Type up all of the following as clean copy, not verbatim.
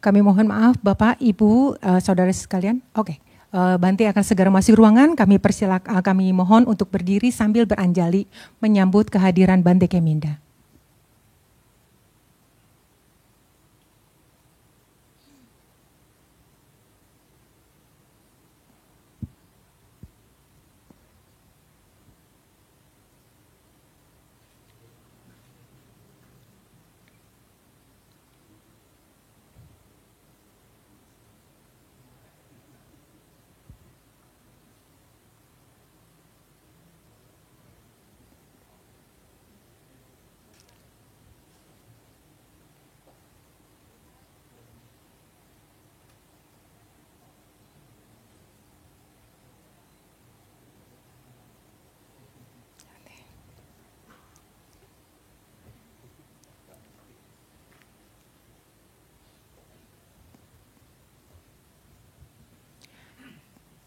Kami mohon maaf Bapak, Ibu, Saudara sekalian. Oke, Bante akan segera masuk ruangan. Kami mohon untuk berdiri sambil beranjali menyambut kehadiran Bante Keminda.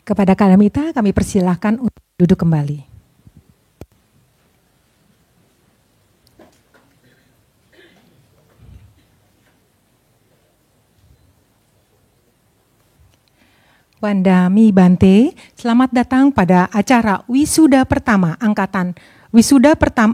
Kepada Kalamita kami persilahkan untuk duduk kembali. Wandami Bante, selamat datang pada acara Wisuda Pertama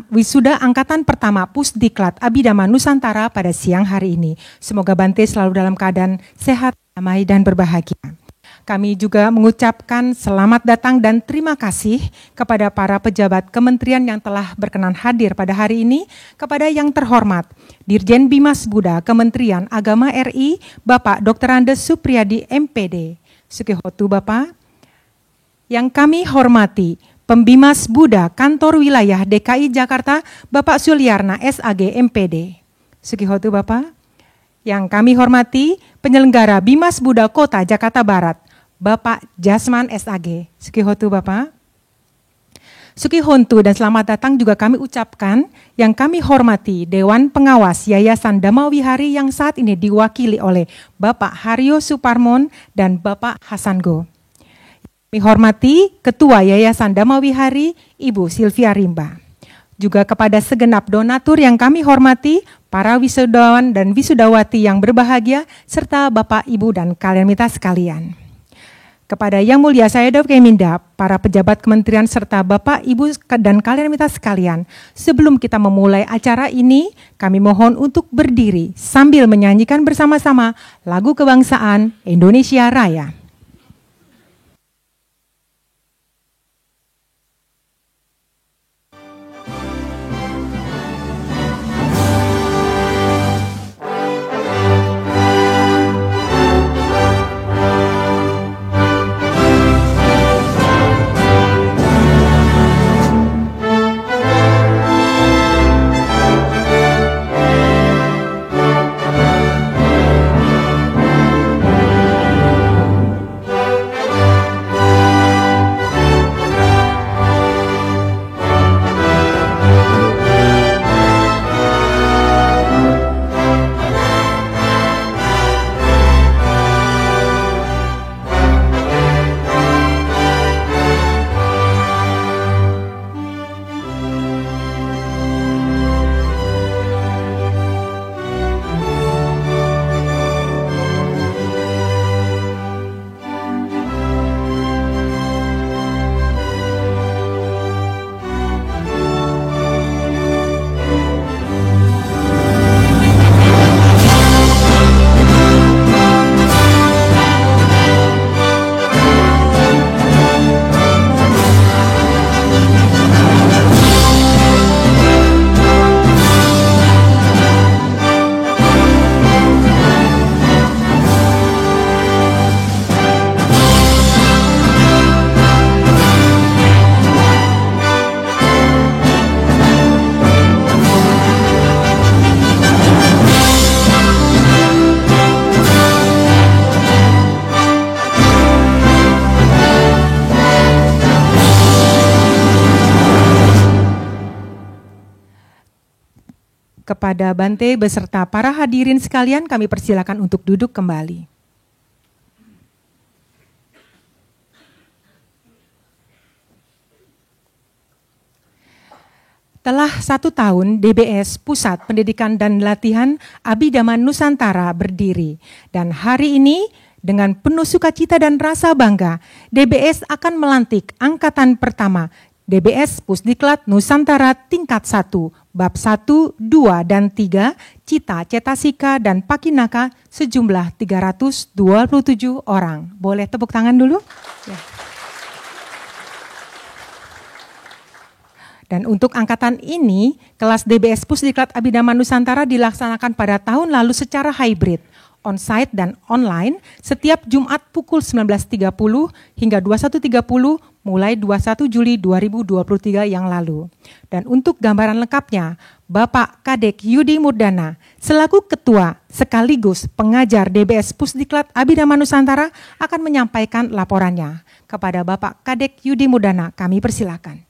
Wisuda Angkatan Pertama Pusdiklat Abhidhamma Nusantara pada siang hari ini. Semoga Bante selalu dalam keadaan sehat, damai, dan berbahagia. Kami juga mengucapkan selamat datang dan terima kasih kepada para pejabat kementerian yang telah berkenan hadir pada hari ini, kepada yang terhormat Dirjen Bimas Buddha Kementerian Agama RI, Bapak Dr. Andes Supriyadi MPD. Sukihotu Bapak. Yang kami hormati Pembimas Buddha Kantor Wilayah DKI Jakarta, Bapak Suliarna SAG MPD. Sukihotu Bapak. Yang kami hormati penyelenggara Bimas Buddha Kota Jakarta Barat, Bapak Jasman SAG. Sukihotu Bapak. Sukihontu dan selamat datang juga kami ucapkan yang kami hormati Dewan Pengawas Yayasan Dhamma Wihari yang saat ini diwakili oleh Bapak Haryo Suparmon dan Bapak Hasango. Kami hormati Ketua Yayasan Dhamma Wihari Ibu Sylvia Rimba. Juga kepada segenap donatur yang kami hormati, para wisudawan dan wisudawati yang berbahagia, serta Bapak, Ibu, dan Kalamita sekalian. Kepada Yang Mulia saya Dr. Keminda, para pejabat kementerian serta Bapak, Ibu, dan Kalamita sekalian, sebelum kita memulai acara ini, kami mohon untuk berdiri sambil menyanyikan bersama-sama lagu kebangsaan Indonesia Raya. Kepada Bante beserta para hadirin sekalian, kami persilakan untuk duduk kembali. Telah 1 tahun DBS Pusat Pendidikan dan Latihan Abhidhamma Nusantara berdiri. Dan hari ini dengan penuh sukacita dan rasa bangga, DBS akan melantik angkatan pertama DBS Pusdiklat Nusantara tingkat 1, bab 1, 2, dan 3, Cita, Cetasika, dan Pakinaka sejumlah 327 orang. Boleh tepuk tangan dulu? Ya. Dan untuk angkatan ini, kelas DBS Pusdiklat Abhidhamma Nusantara dilaksanakan pada tahun lalu secara hybrid, on-site dan online, setiap Jumat pukul 19.30 hingga 21.30 mulai 21 Juli 2023 yang lalu. Dan untuk gambaran lengkapnya, Bapak Kadek Yudi Murdana, selaku Ketua sekaligus pengajar DBS Pusdiklat Abhidhamma Nusantara akan menyampaikan laporannya. Kepada Bapak Kadek Yudi Murdana, kami persilakan.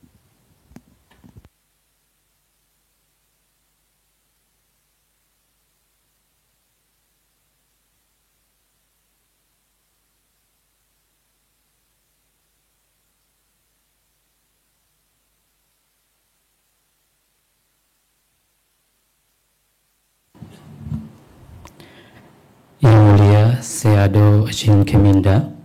Yang Mulia Seado Ajin Keminda,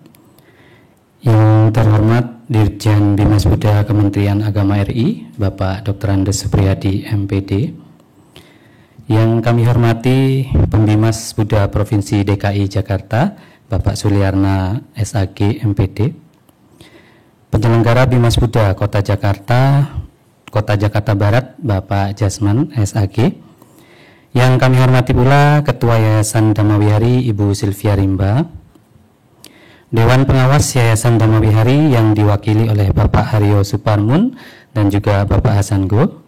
yang terhormat Dirjen Bimas Buddha Kementerian Agama RI, Bapak Dr. Andes Supriyadi MPD, yang kami hormati Pembimas Buddha Provinsi DKI Jakarta, Bapak Suliarna SAG MPD, penyelenggara Bimas Buddha Kota Jakarta Barat, Bapak Jasman SAG, yang kami hormati pula Ketua Yayasan Dhamma-Wihari Ibu Sylvia Rimba, Dewan Pengawas Yayasan Dhamma-Wihari yang diwakili oleh Bapak Haryo Suparmun dan juga Bapak Hasan Go,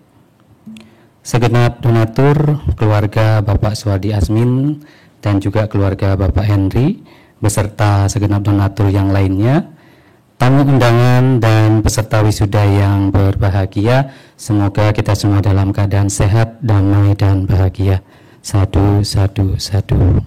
segenap donatur, keluarga Bapak Suwardi Asmin dan juga keluarga Bapak Henry, beserta segenap donatur yang lainnya, tamu undangan dan peserta wisuda yang berbahagia, semoga kita semua dalam keadaan sehat, damai, dan bahagia. Sadu, sadu, sadu.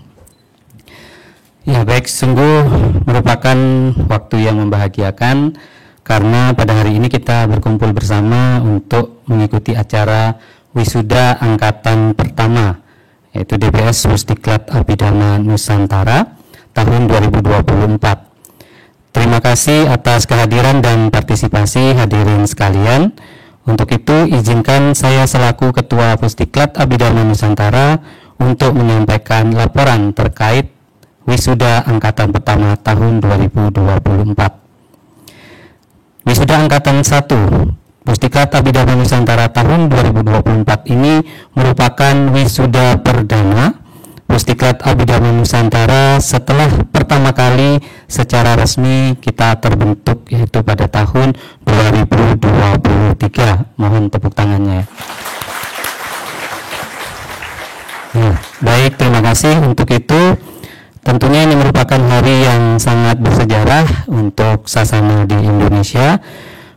Ya baik, sungguh merupakan waktu yang membahagiakan karena pada hari ini kita berkumpul bersama untuk mengikuti acara wisuda angkatan pertama, yaitu DBS Pusdiklat Abhidhamma Nusantara tahun 2024. Terima kasih atas kehadiran dan partisipasi hadirin sekalian. Untuk itu izinkan saya selaku Ketua Pusdiklat Abhidhamma Nusantara untuk menyampaikan laporan terkait wisuda angkatan pertama tahun 2024. Wisuda angkatan 1 Pusdiklat Abhidhamma Nusantara tahun 2024 ini merupakan wisuda perdana Pusdiklat Abhidhamma Nusantara setelah pertama kali secara resmi kita terbentuk, yaitu pada tahun 2023. Mohon tepuk tangannya. Nah, baik, terima kasih. Untuk itu tentunya ini merupakan hari yang sangat bersejarah untuk sasana di Indonesia.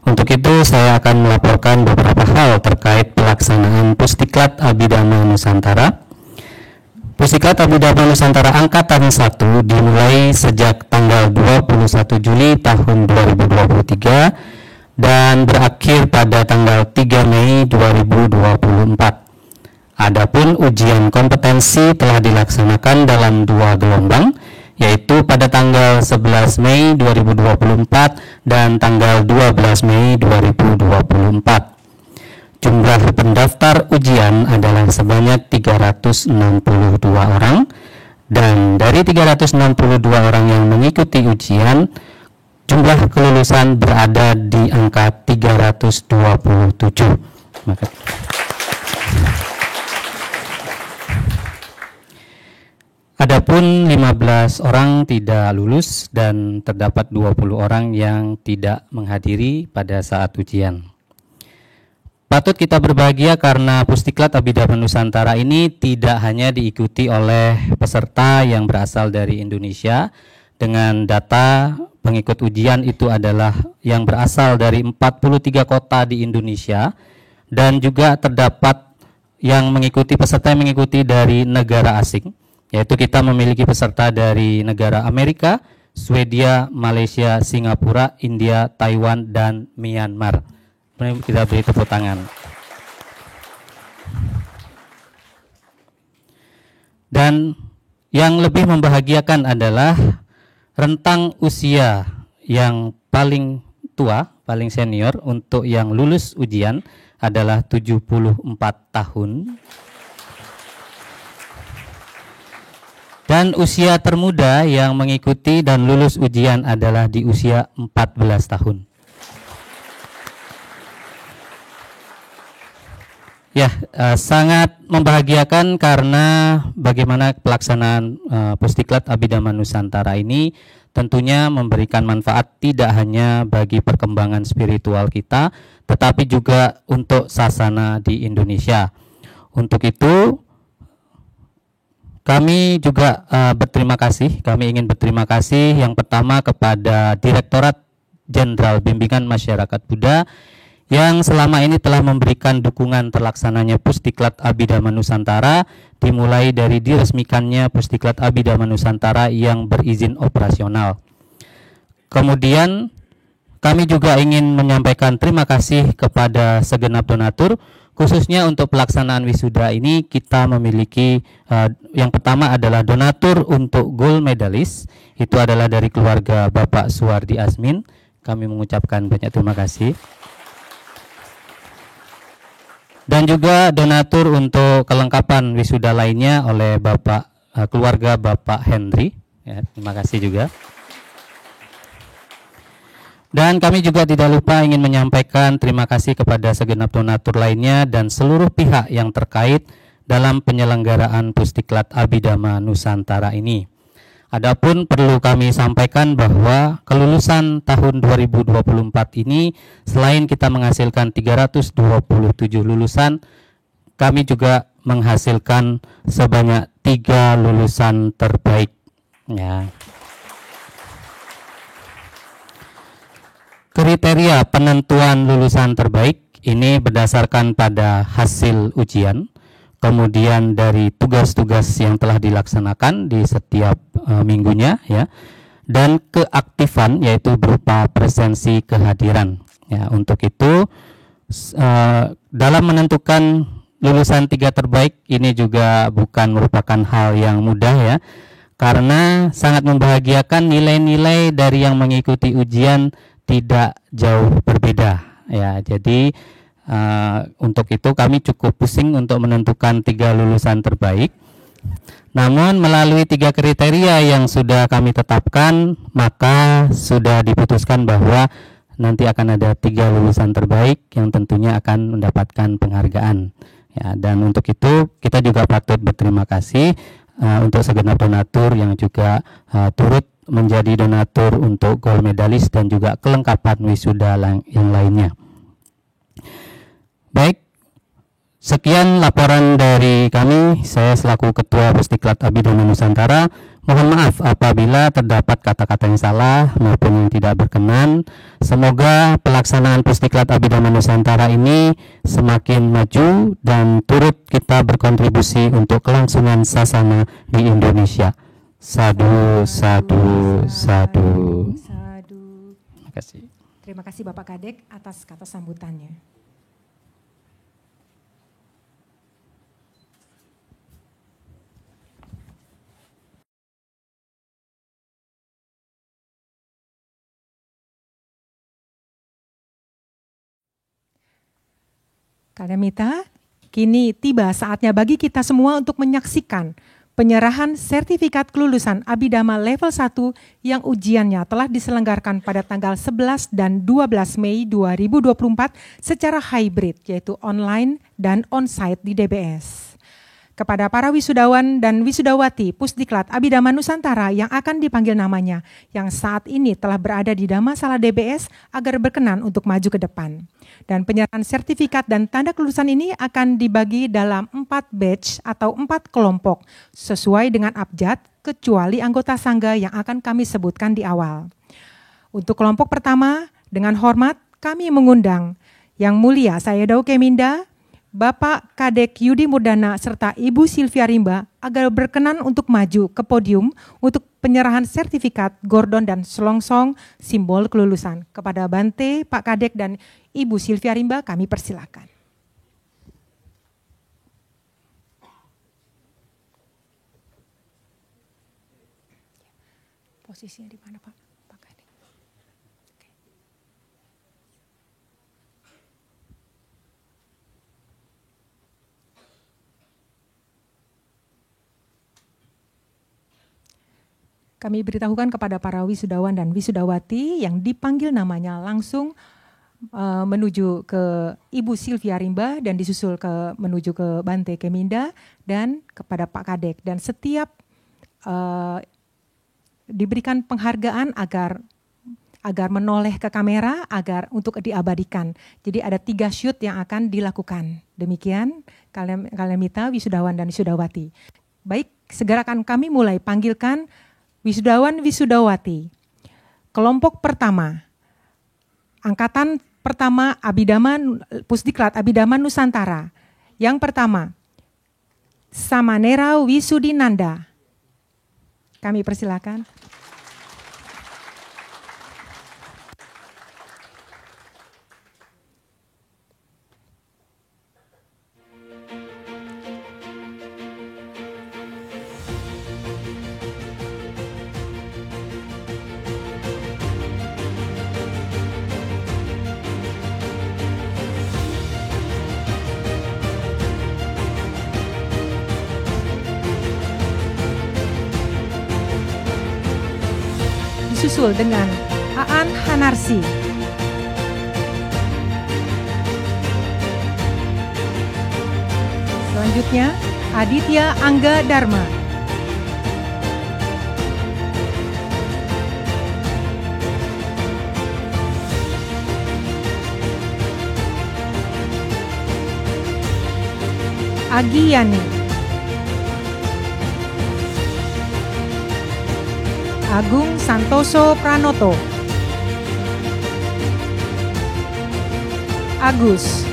Untuk itu saya akan melaporkan beberapa hal terkait pelaksanaan Pusdiklat Abhidhamma Nusantara. Pusdiklat Abhidhamma Nusantara Angkatan 1 dimulai sejak tanggal 21 Juli tahun 2023 dan berakhir pada tanggal 3 Mei 2024. Adapun ujian kompetensi telah dilaksanakan dalam 2 gelombang, yaitu pada tanggal 11 Mei 2024 dan tanggal 12 Mei 2024. Jumlah pendaftar ujian adalah sebanyak 362 orang, dan dari 362 orang yang mengikuti ujian, jumlah kelulusan berada di angka 327. Adapun 15 orang tidak lulus dan terdapat 20 orang yang tidak menghadiri pada saat ujian. Patut kita berbahagia karena Pusdiklat Abhidhamma Nusantara ini tidak hanya diikuti oleh peserta yang berasal dari Indonesia. Dengan data pengikut ujian itu adalah yang berasal dari 43 kota di Indonesia, dan juga terdapat yang mengikuti, peserta yang mengikuti dari negara asing, yaitu kita memiliki peserta dari negara Amerika, Swedia, Malaysia, Singapura, India, Taiwan, dan Myanmar. Kita beri tepuk tangan. Dan yang lebih membahagiakan adalah rentang usia yang paling tua, paling senior untuk yang lulus ujian adalah 74 tahun. Dan usia termuda yang mengikuti dan lulus ujian adalah di usia 14 tahun. Ya, sangat membahagiakan karena bagaimana pelaksanaan Pusdiklat Abhidhamma Nusantara ini tentunya memberikan manfaat tidak hanya bagi perkembangan spiritual kita, tetapi juga untuk sasana di Indonesia. Untuk itu, kami juga kami ingin berterima kasih yang pertama kepada Direktorat Jenderal Bimbingan Masyarakat Buddha yang selama ini telah memberikan dukungan terlaksananya Pusdiklat Abhidhamma Nusantara, dimulai dari diresmikannya Pusdiklat Abhidhamma Nusantara yang berizin operasional. Kemudian kami juga ingin menyampaikan terima kasih kepada segenap donatur, khususnya untuk pelaksanaan wisuda ini kita memiliki yang pertama adalah donatur untuk gold medalist, itu adalah dari keluarga Bapak Suwardi Asmin. Kami mengucapkan banyak terima kasih. Dan juga donatur untuk kelengkapan wisuda lainnya oleh keluarga Bapak Henry. Ya, terima kasih juga. Dan kami juga tidak lupa ingin menyampaikan terima kasih kepada segenap donatur lainnya dan seluruh pihak yang terkait dalam penyelenggaraan Pusdiklat Abhidhamma Nusantara ini. Adapun perlu kami sampaikan bahwa kelulusan tahun 2024 ini selain kita menghasilkan 327 lulusan, kami juga menghasilkan sebanyak 3 lulusan terbaik. Ya. Kriteria penentuan lulusan terbaik ini berdasarkan pada hasil ujian, kemudian dari tugas-tugas yang telah dilaksanakan di setiap minggunya, ya, dan keaktifan yaitu berupa presensi kehadiran. Ya, untuk itu dalam menentukan lulusan 3 terbaik ini juga bukan merupakan hal yang mudah, ya, karena sangat membahagiakan nilai-nilai dari yang mengikuti ujian tidak jauh berbeda. Ya, jadi untuk itu kami cukup pusing untuk menentukan 3 lulusan terbaik. Namun melalui 3 kriteria yang sudah kami tetapkan, maka sudah diputuskan bahwa nanti akan ada 3 lulusan terbaik yang tentunya akan mendapatkan penghargaan. Ya, dan untuk itu kita juga patut berterima kasih untuk segenap donatur yang juga turut menjadi donatur untuk gold medalist dan juga kelengkapan wisuda yang lainnya. Baik, sekian laporan dari kami. Saya selaku Ketua Pusdiklat Abhidhamma Nusantara, mohon maaf apabila terdapat kata-kata yang salah maupun yang tidak berkenan. Semoga pelaksanaan Pusdiklat Abhidhamma Nusantara ini semakin maju dan turut kita berkontribusi untuk kelangsungan sasana di Indonesia. Sadu, sadu, sadu. Terima kasih. Terima kasih Bapak Kadek atas kata sambutannya. Kadamita, kini tiba saatnya bagi kita semua untuk menyaksikan penyerahan sertifikat kelulusan Abhidhamma level 1 yang ujiannya telah diselenggarakan pada tanggal 11 dan 12 Mei 2024 secara hybrid, yaitu online dan on-site di DBS. Kepada para wisudawan dan wisudawati Pusdiklat Abhidhamma Nusantara yang akan dipanggil namanya, yang saat ini telah berada di Dhammasala DBS agar berkenan untuk maju ke depan. Dan penyerahan sertifikat dan tanda kelulusan ini akan dibagi dalam 4 batch atau 4 kelompok sesuai dengan abjad, kecuali anggota sangga yang akan kami sebutkan di awal. Untuk kelompok pertama, dengan hormat kami mengundang Yang Mulia Sayadaw Keminda, Bapak Kadek Yudi Murdana serta Ibu Sylvia Rimba agar berkenan untuk maju ke podium untuk penyerahan sertifikat, gordon dan selongsong simbol kelulusan. Kepada Bante, Pak Kadek dan Ibu Sylvia Rimba kami persilakan. Posisinya di mana Pak? Pakai ini. Oke. Kami beritahukan kepada para wisudawan dan wisudawati yang dipanggil namanya langsung menuju ke Ibu Sylvia Rimba dan disusul menuju ke Bante Keminda dan kepada Pak Kadek. Dan setiap diberikan penghargaan agar menoleh ke kamera, agar untuk diabadikan. Jadi ada 3 shoot yang akan dilakukan. Demikian kalian minta wisudawan dan wisudawati. Baik, segera akan kami mulai panggilkan wisudawan wisudawati. Kelompok pertama, angkatan pertama Pusdiklat Abhidhamma Nusantara. Yang pertama, Samanera Wisudinanda. Kami persilakan. Disusul dengan Aan Hanarsi. Selanjutnya Aditya Angga Dharma. Agi Yani. Agung Santoso Pranoto. Agus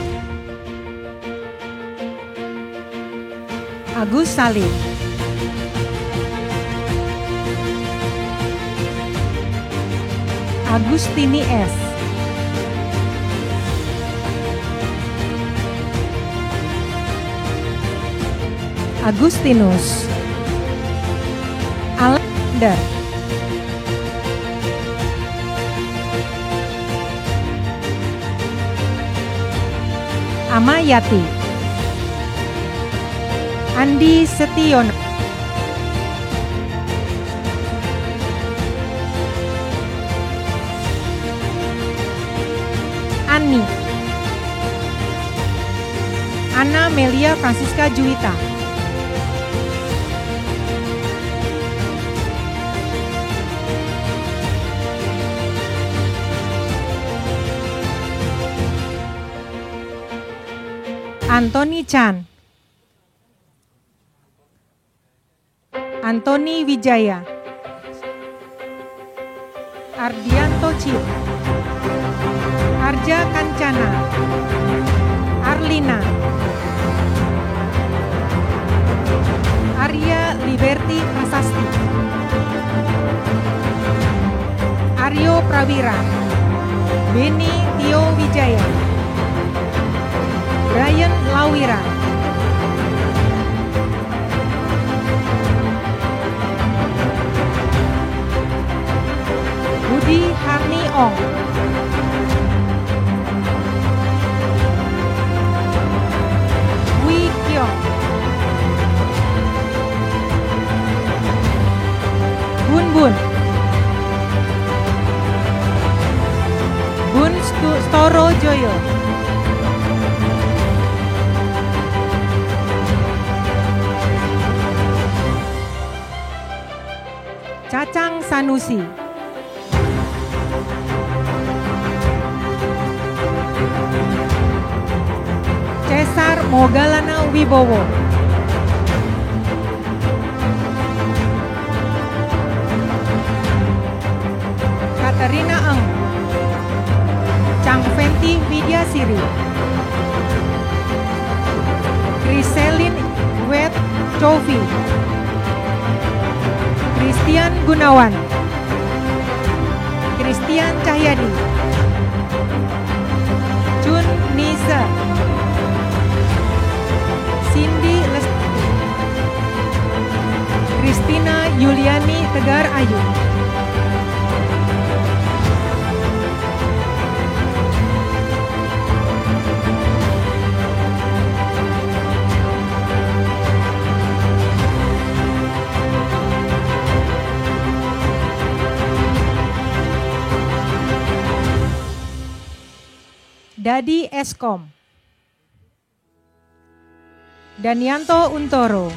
Salim. Agustini S. Agustinus. Alexander. Amayati. Andi Setiono. Ani. Ana Melia Francisca Juwita. Anthony Chan. Anthony Wijaya. Ardianto Chip. Arja Kancana. Arlina. Arya Liberty Prasasti. Aryo Prawira. Beni Tio Wijaya. Brian Lawira. Budi Harni Ong. Wi Kyong. Bun Bun. Bun Storo Joyo. Cacang Sanusi. Cesar Mogalana Wibowo. Katerina Eng. Chang Fenti Widyasiri. Griselin Wet Chovi. Christian Gunawan. Christian Cahyadi. Chun Nisa. Cindy Lestari. Christina Yuliani Tegar Ayu. Dadi Eskom, Danianto Untoro,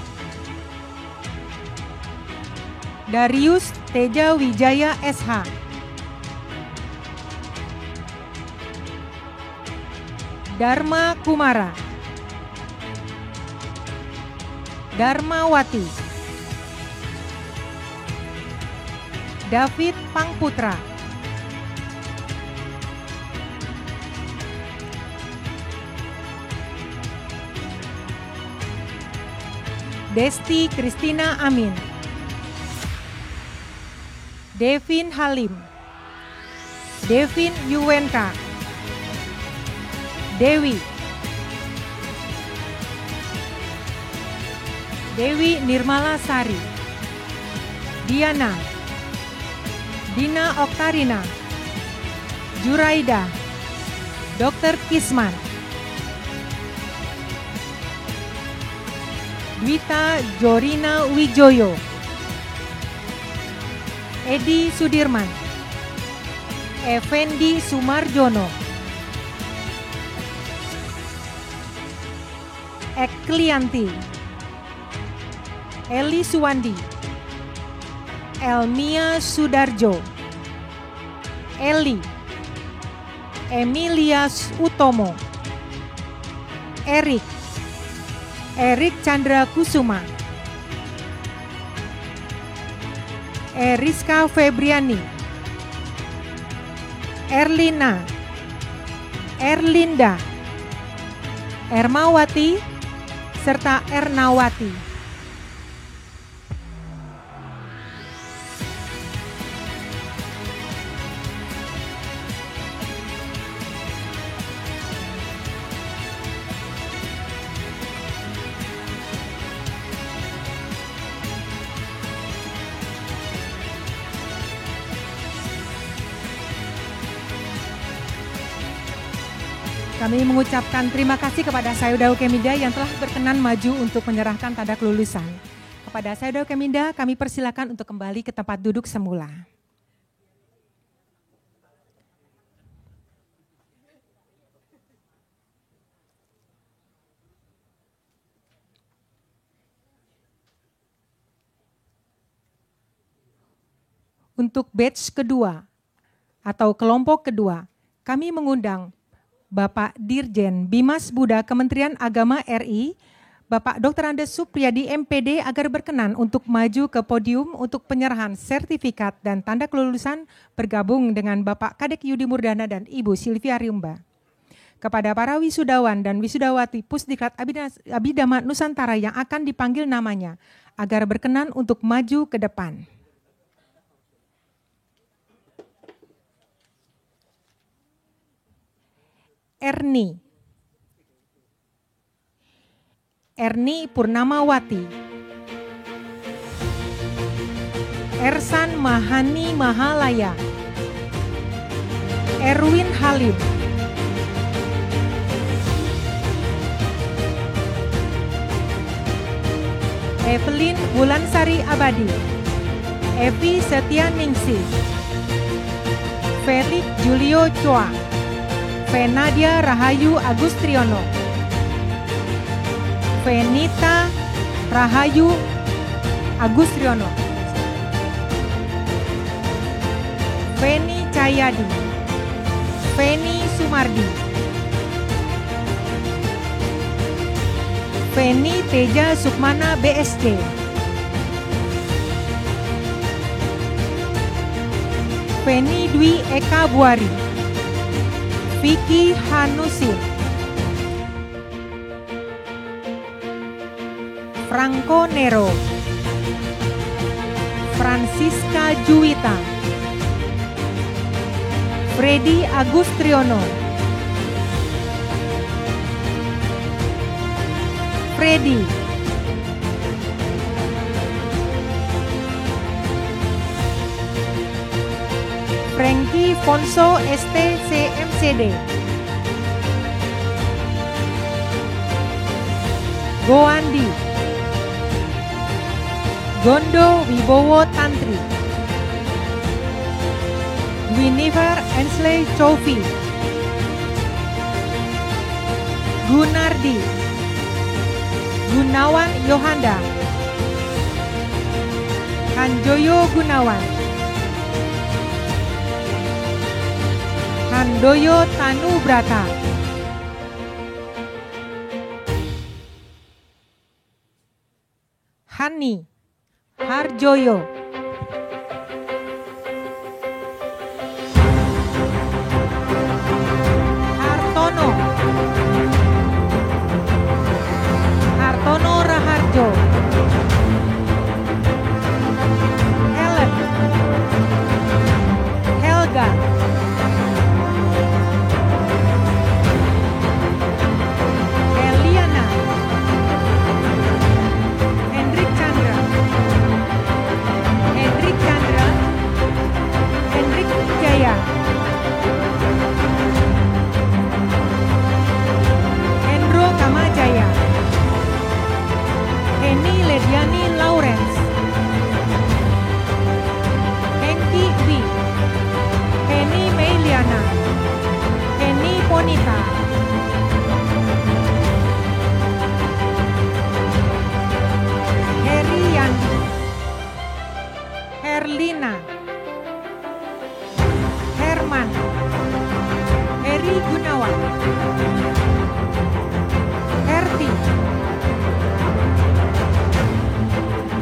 Darius Teja Wijaya SH, Dharma Kumara, Dharmawati, David Pangputra, Desti Kristina Amin, Devin Halim, Devin Yuwenka, Dewi, Dewi Nirmala Sari, Diana, Dina Oktarina, Juraida, Dr. Kisman, Dwita Jorina Wijoyo, Edi Sudirman, Effendi Sumarjono, Eklianti, Eli Suwandi, Elmia Sudarjo, Eli, Emilia Utomo, Erik Chandra Kusuma, Eriska Febriani, Erlina, Erlinda, Ermawati, serta Ernawati. Kami mengucapkan terima kasih kepada Sayuda Ukemida yang telah berkenan maju untuk menyerahkan tanda kelulusan. Kepada Sayuda Ukemida, kami persilakan untuk kembali ke tempat duduk semula. Untuk batch kedua atau kelompok kedua, kami mengundang Bapak Dirjen Bimas Buddha Kementerian Agama RI, Bapak Dr. Andes Supriyadi MPD agar berkenan untuk maju ke podium untuk penyerahan sertifikat dan tanda kelulusan bergabung dengan Bapak Kadek Yudi Murdana dan Ibu Silvia Riumba. Kepada para wisudawan dan wisudawati Pusdiklat Abhidhamma Nusantara yang akan dipanggil namanya agar berkenan untuk maju ke depan. Erni Purnamawati, Ersan Mahani Mahalaya, Erwin Halim, Evelyn Wulansari Abadi, Evi Setianingsih, Felix Julio Chua, Venadia Rahayu Agustriono, Venita Rahayu Agustriono, Feni Cahyadi, Feni Sumardi, Feni Teja Sukmana BSC, Feni Dwi Eka Buari, Vicky Hanusin, Franco Nero, Francisca Juwita, Freddy Agustriono, Freddy, Frankie Fonso STCMCD, Goandi, Gondo Wibowo Tantri, Winifred Ensley Chauvi, Gunardi, Gunawan Yohanda, Hanjoyo Gunawan, Handoyo Tanubrata, Hani Harjoyo, Hartono, Hartono Raharjo, Helen, Helga, Eliana, Hendrik Chandra, Hendrik Chandra, Hendrik Jaya, Hendro Kamajaya, Heni Lediani Lawrence, Hengki Wi, Heni Meiliana, Heni Ponita, Heri Yanti, Herlina, Herman, Heri Gunawan, Herti,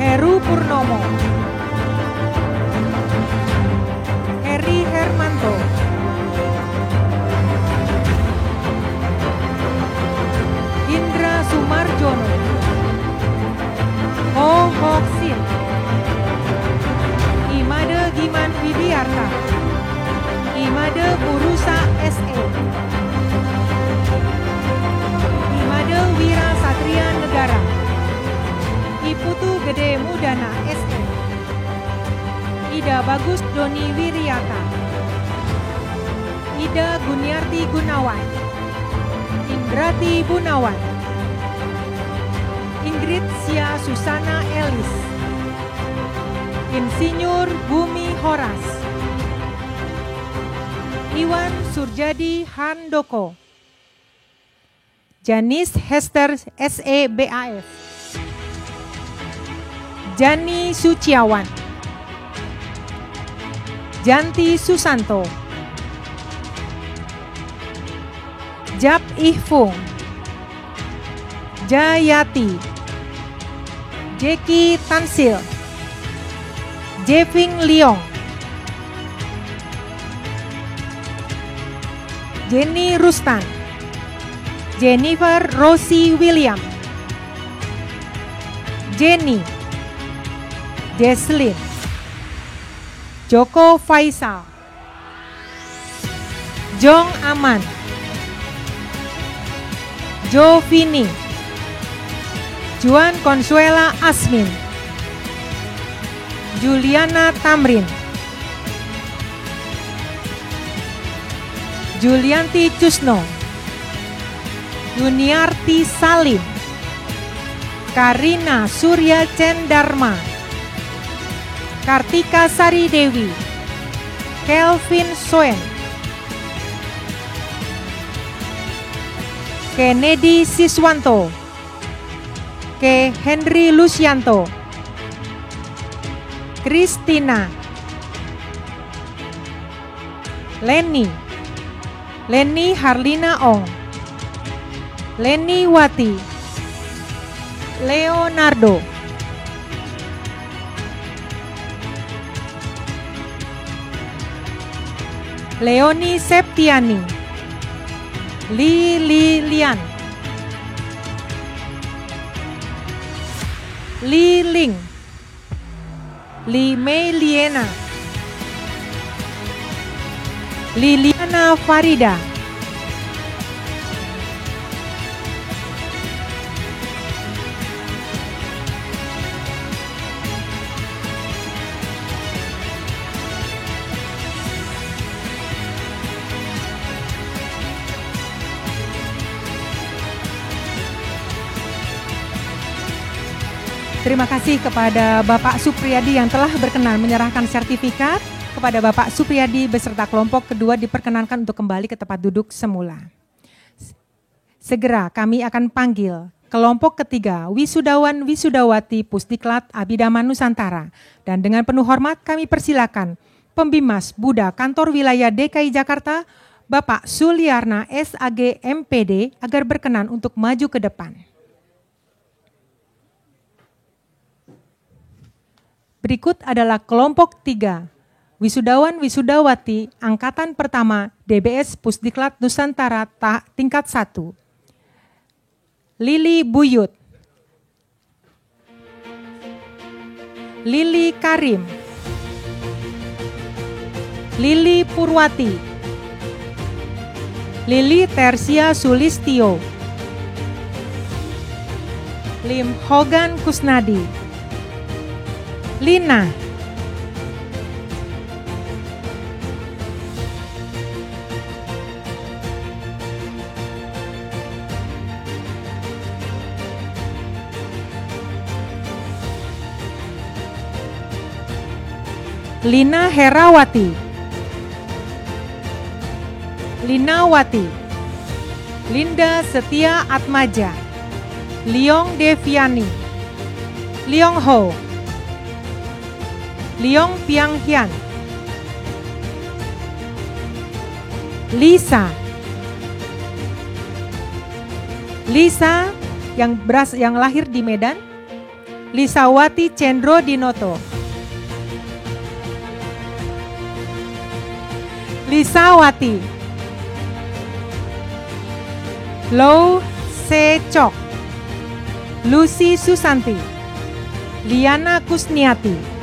Heru Purnomo, Heri Hermanto, Indra Sumarjono, Oh Hoksin, Imade Giman Widiarta, Imade Purusa SE, Imade Wira Satria Negara, Iputu Gede Mudana SE, Ida Bagus Doni Wiriata, Ida Guniarti Gunawan, Indrati Gunawan, Ingrid Sia Susana Elis, Insinyur Bumi Horas, Iwan Surjadi Handoko, Janis Hester SEBAF, Jani Suciawan, Janti Susanto, Jap Ihfung, Jayati, Jeki Tansil, Jeving Liong, Jenny Rustan, Jennifer Rosie William, Jenny, Jesslyn, Joko Faisal, Jong Aman, Jovini, Juan Consuela Asmin, Juliana Tamrin, Julianti Cusno, Yuniarti Salim, Karina Surya Cendarma, Kartika Sari Dewi, Kelvin Soen, Kennedy Siswanto, Ke Henry Lucianto, Kristina, Leni Harlina Ong, Leni Wati, Leonardo, Leoni Septiani, Lilian, Li Ling, Li Mei Liena, Liliana Farida, Terima kasih kepada Bapak Supriyadi yang telah berkenan menyerahkan sertifikat. Kepada Bapak Supriyadi beserta kelompok kedua diperkenankan untuk kembali ke tempat duduk semula. Segera kami akan panggil kelompok ketiga wisudawan wisudawati Pusdiklat Abhidhamma Nusantara. Dan dengan penuh hormat kami persilakan Pembimas Buddha Kantor Wilayah DKI Jakarta, Bapak Suliarna SAG MPD, agar berkenan untuk maju ke depan. Berikut adalah kelompok 3 wisudawan wisudawati angkatan pertama DBS Pusdiklat Nusantara tingkat 1. Lili Buyut, Lili Karim, Lili Purwati, Lili Tersia Sulistio, Lim Hogan Kusnadi, Lina, Lina Herawati, Linawati, Linda Setia Atmaja, Liong Deviani, Liong Ho, Liong Piang Hian, Lisa, yang lahir di Medan, Lisawati Cendro Dinoto, Lisawati, Low Se Chok, Lucy Susanti, Liana Kusniati,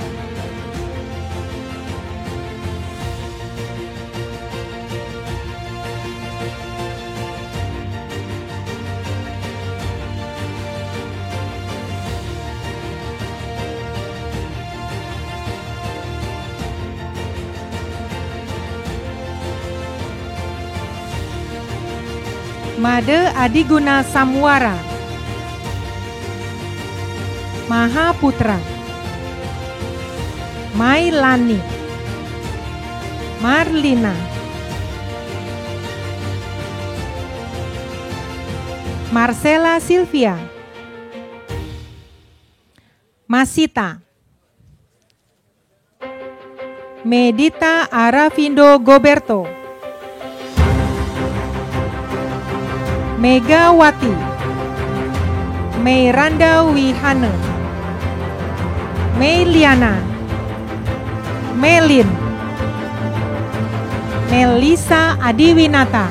Made Adiguna Samwara, Mahaputra, Mailani, Marlina, Marcella Silvia, Masita, Medita Aravindo Goberto, Megawati, Meiranda Wihana, Meiliana, Melin, Melisa Adiwinata,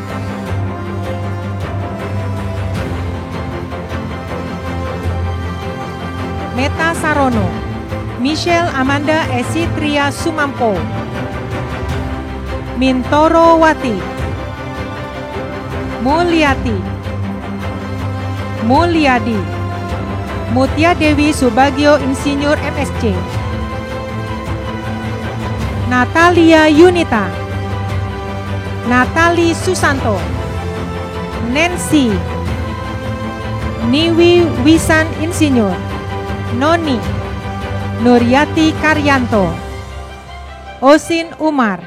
Meta Sarono, Michelle Amanda Esitria Sumampo, Mintoro Wati, Mulyati, Mulyadi, Mutia Dewi Subagio Insinyur MSc, Natalia Yunita, Natali Susanto, Nancy, Niwi Wisan Insinyur, Noni, Nuryati Karyanto, Osin Umar,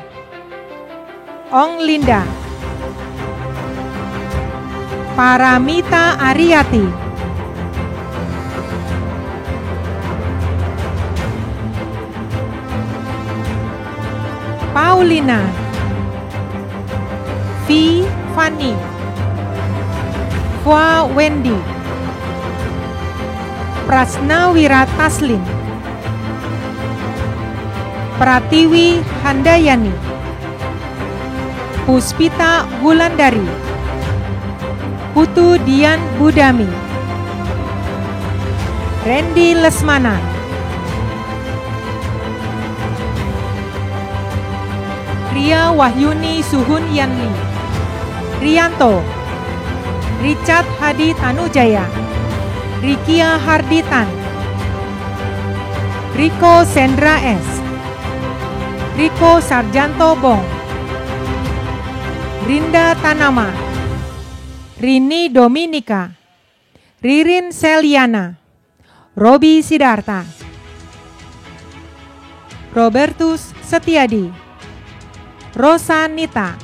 Ong Linda, Paramita Ariyati, Paulina, V. Fanny, Fwa Wendy, Prasnawira Taslin, Pratiwi Handayani, Puspita Wulandari, Putu Dian Budami, Randy Lesmana, Ria Wahyuni Suhun Yanli, Rianto, Richard Hadi Tanujaya, Rikia Harditan, Riko Sendra S, Riko Sarjanto Bong, Rinda Tanama, Rini Dominika, Ririn Seliana, Robi Sidarta, Robertus Setiadi, Rosa Nita,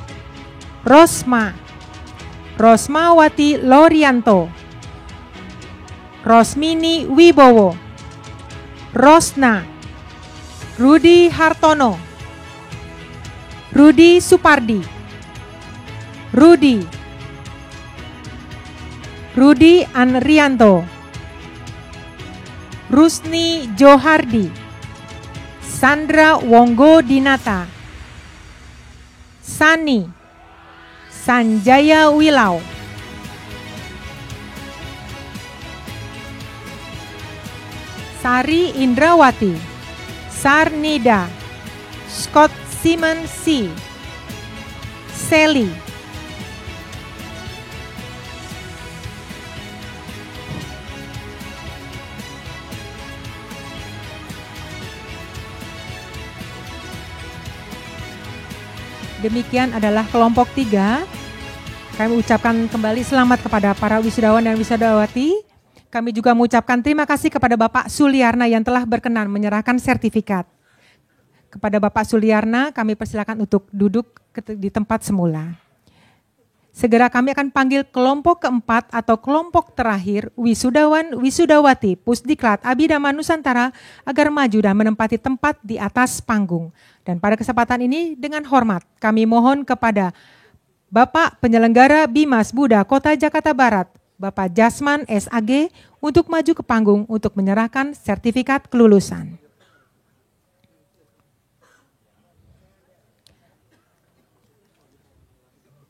Rosma, Rosmawati Lorianto, Rosmini Wibowo, Rosna, Rudi Hartono, Rudi Supardi, Rudi Anrianto, Rusni Johardi, Sandra Wonggo Dinata, Sani, Sanjaya Wilau, Sari Indrawati, Sarnida, Scott Simon C, Sally, demikian adalah kelompok 3. Kami ucapkan kembali selamat kepada para wisudawan dan wisudawati. Kami juga mengucapkan terima kasih kepada Bapak Suliarna yang telah berkenan menyerahkan sertifikat. Kepada Bapak Suliarna, kami persilakan untuk duduk di tempat semula. Segera kami akan panggil kelompok keempat atau kelompok terakhir wisudawan wisudawati Pusdiklat Abhidhamma Nusantara agar maju dan menempati tempat di atas panggung. Dan pada kesempatan ini dengan hormat kami mohon kepada Bapak Penyelenggara Bimas Buddha Kota Jakarta Barat, Bapak Jasman SAG, untuk maju ke panggung untuk menyerahkan sertifikat kelulusan.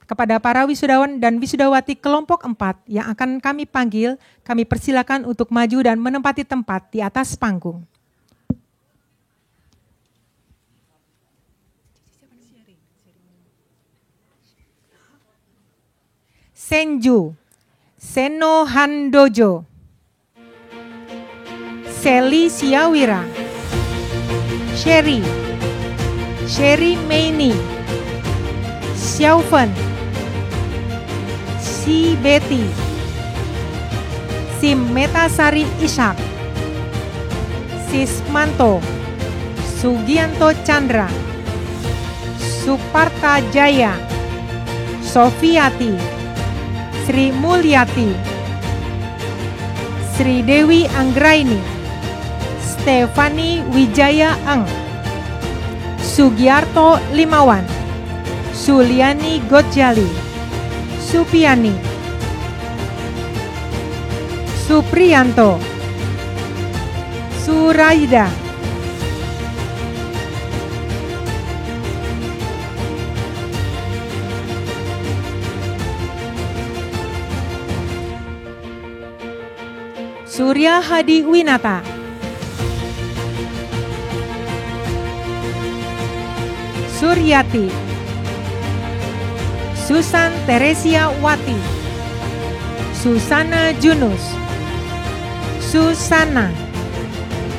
Kepada para wisudawan dan wisudawati kelompok 4 yang akan kami panggil, kami persilakan untuk maju dan menempati tempat di atas panggung. Senju, Seno Handojo, Seli Siawira, Sherry Meini, Xiaofen, Si Betty, Sim Metasari Ishak, Sismanto, Sugianto Chandra, Suparta Jaya, Sofiati, Sri Mulyati, Sri Dewi Anggraini, Stefani Wijaya Ang, Sugiarto Limawan, Suliani Gojali, Supiani, Supriyanto, Suraida, Surya Hadi Winata, Suryati, Susan Teresia Wati, Susana Junus, Susana,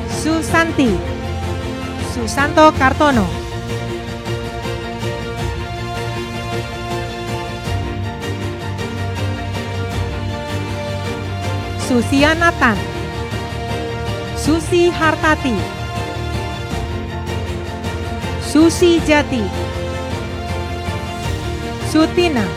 Susanti, Susanto Kartono, Susianatan, Susi Hartati, Susi Jati, Sutina,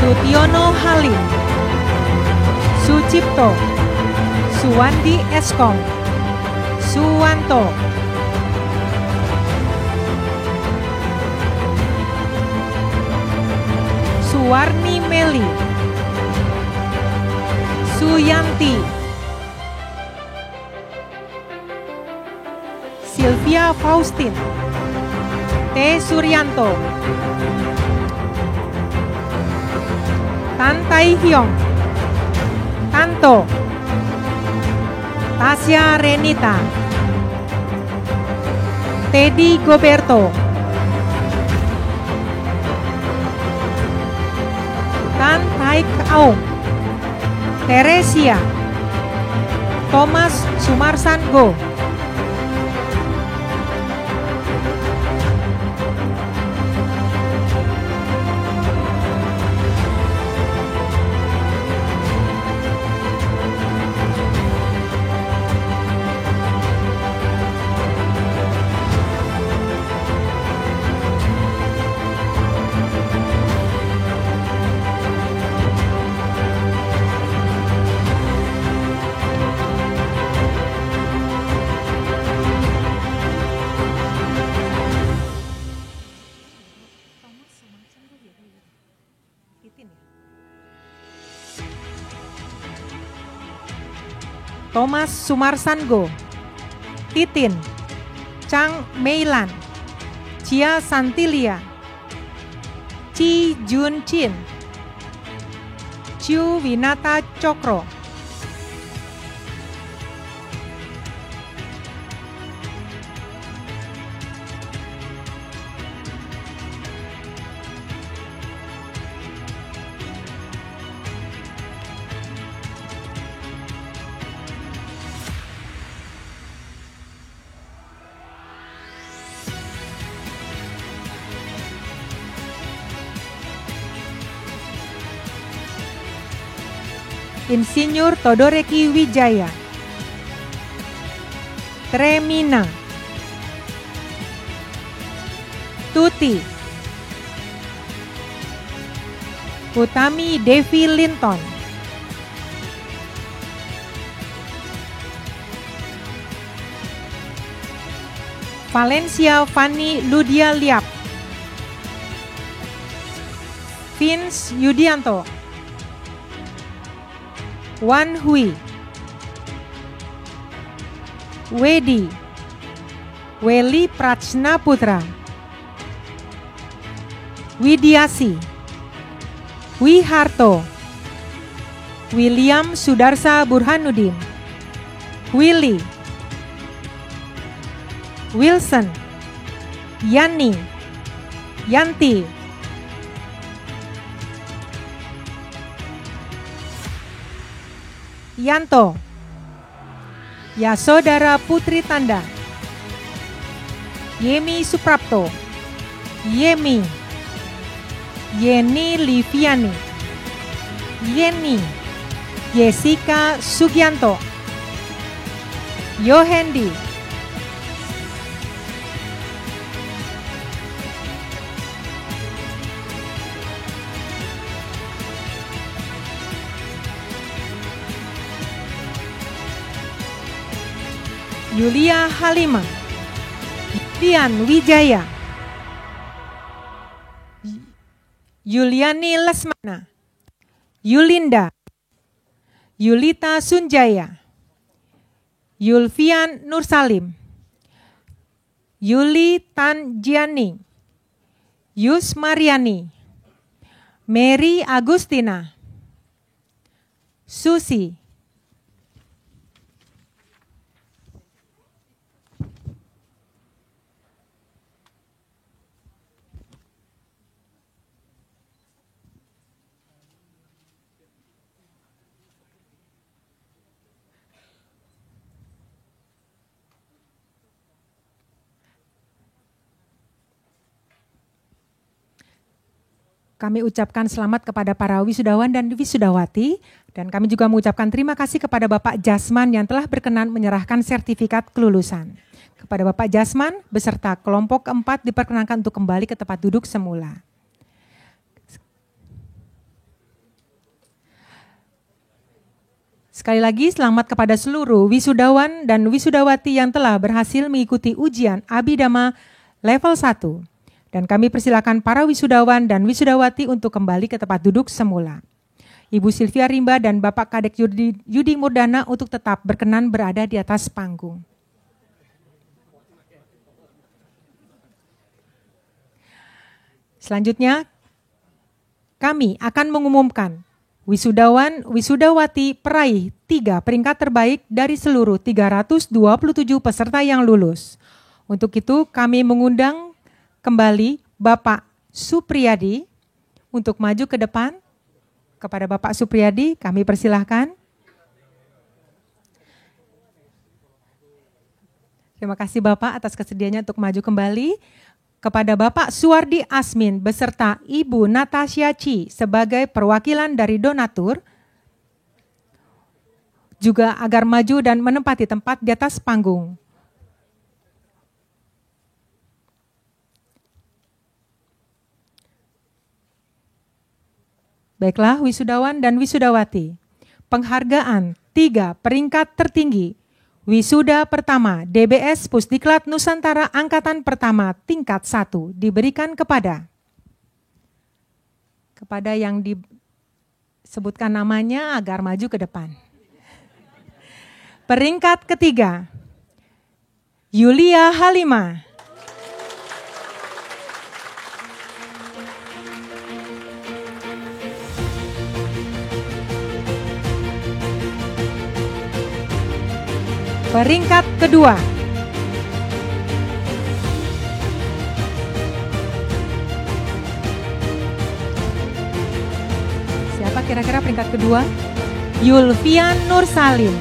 Sutiono Halim, Sucipto, Suwandi Eskom, Suwanto, Suwarni Meli, Suyanti, Sylvia Faustin, T. Suryanto, Tan Tai Hyong, Tanto, Tasya Renita, Teddy Goberto, Tan Tai Aung, Teresia, Thomas Sumarsan Go, Thomas Sumarsan Go, Titin, Chang Meilan, Chia Santilia, Chi Jun Chin, Chu Winata Cokro, Insinyur Todoreki Wijaya, Tremina, Tuti, Utami Devi Linton, Valencia Fanny Ludia Liap, Vince Yudianto, Wan Hui, Wedi, Weli Prachna Putra, Widiasi, Wiharto, William Sudarsa Burhanuddin, Willy, Wilson, Yani, Yanti, Yanto, Yasodara Putri Tanda, Yemi Suprapto, Yemi, Yeni Liviani, Yeni, Jessica Sugianto, Yohendi, Yulia Halima, Yulian Wijaya, Yuliani Lesmana, Yulinda, Yulita Sunjaya, Yulfian Nursalim, Yuli Tanjiani, Yus Mariani, Mary Agustina, Susi, kami ucapkan selamat kepada para wisudawan dan wisudawati, dan kami juga mengucapkan terima kasih kepada Bapak Jasman yang telah berkenan menyerahkan sertifikat kelulusan. Kepada Bapak Jasman beserta kelompok keempat diperkenankan untuk kembali ke tempat duduk semula. Sekali lagi selamat kepada seluruh wisudawan dan wisudawati yang telah berhasil mengikuti ujian Abhidhamma level 1. Dan kami persilakan para wisudawan dan wisudawati untuk kembali ke tempat duduk semula. Ibu Sylvia Rimba dan Bapak Kadek Yudi Murdana untuk tetap berkenan berada di atas panggung. Selanjutnya, kami akan mengumumkan wisudawan, wisudawati peraih 3 peringkat terbaik dari seluruh 327 peserta yang lulus. Untuk itu kami mengundang kembali Bapak Supriyadi untuk maju ke depan. Kepada Bapak Supriyadi kami persilahkan. Terima kasih Bapak atas kesediaannya untuk maju kembali. Kepada Bapak Suwardi Asmin beserta Ibu Natasha Chi sebagai perwakilan dari donatur, juga agar maju dan menempati tempat di atas panggung. Baiklah wisudawan dan wisudawati, penghargaan 3 peringkat tertinggi, wisuda pertama DBS Pusdiklat Nusantara Angkatan Pertama tingkat 1 diberikan kepada yang disebutkan namanya agar maju ke depan. Peringkat ketiga, Yulia Halimah. Peringkat kedua, siapa kira-kira peringkat kedua? Yulfian Nursalim.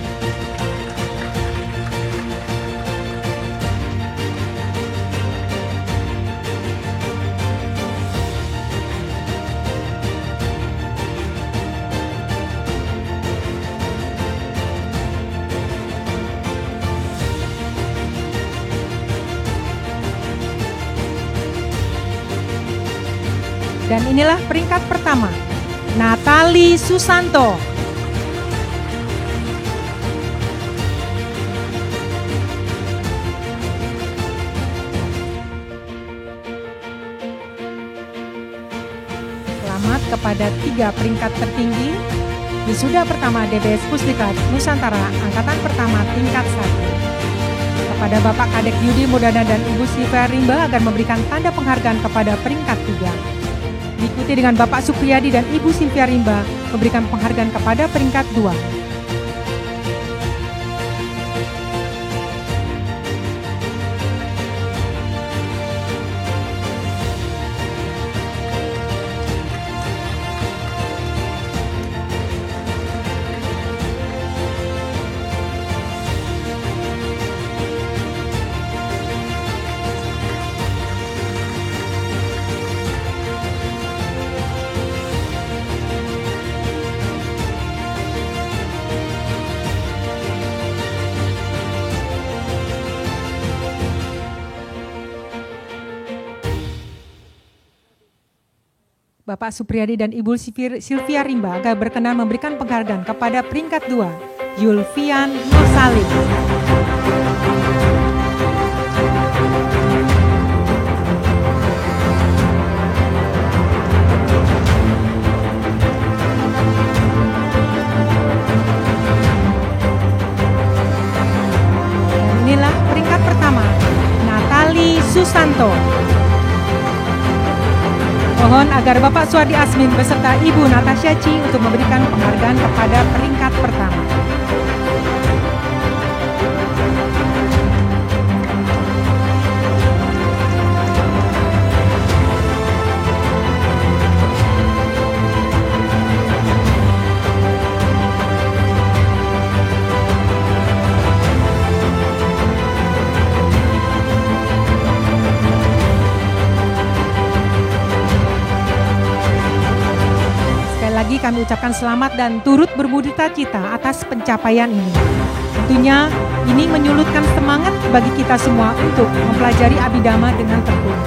Dan inilah peringkat pertama, Natali Susanto. Selamat kepada 3 peringkat tertinggi, wisuda pertama DBS Pusdiklat Nusantara Angkatan Pertama tingkat 1. Kepada Bapak Kadek Yudi Murdana dan Ibu Sylvia Rimba agar memberikan tanda penghargaan kepada peringkat 3. Diikuti dengan Bapak Supriyadi dan Ibu Sylvia Rimba memberikan penghargaan kepada peringkat 2. Bapak Supriyadi dan Ibu Sylvia Rimba agar berkenan memberikan penghargaan kepada peringkat 2, Yulfian Nursalim. Dan inilah peringkat pertama, Natali Susanto. Mohon agar Bapak Suwardi Asmin beserta Ibu Natasha Chi untuk memberikan penghargaan kepada peringkat pertama. Lagi kami ucapkan selamat dan turut berduka cita atas pencapaian ini. Tentunya ini menyulutkan semangat bagi kita semua untuk mempelajari Abhidhamma dengan tekun.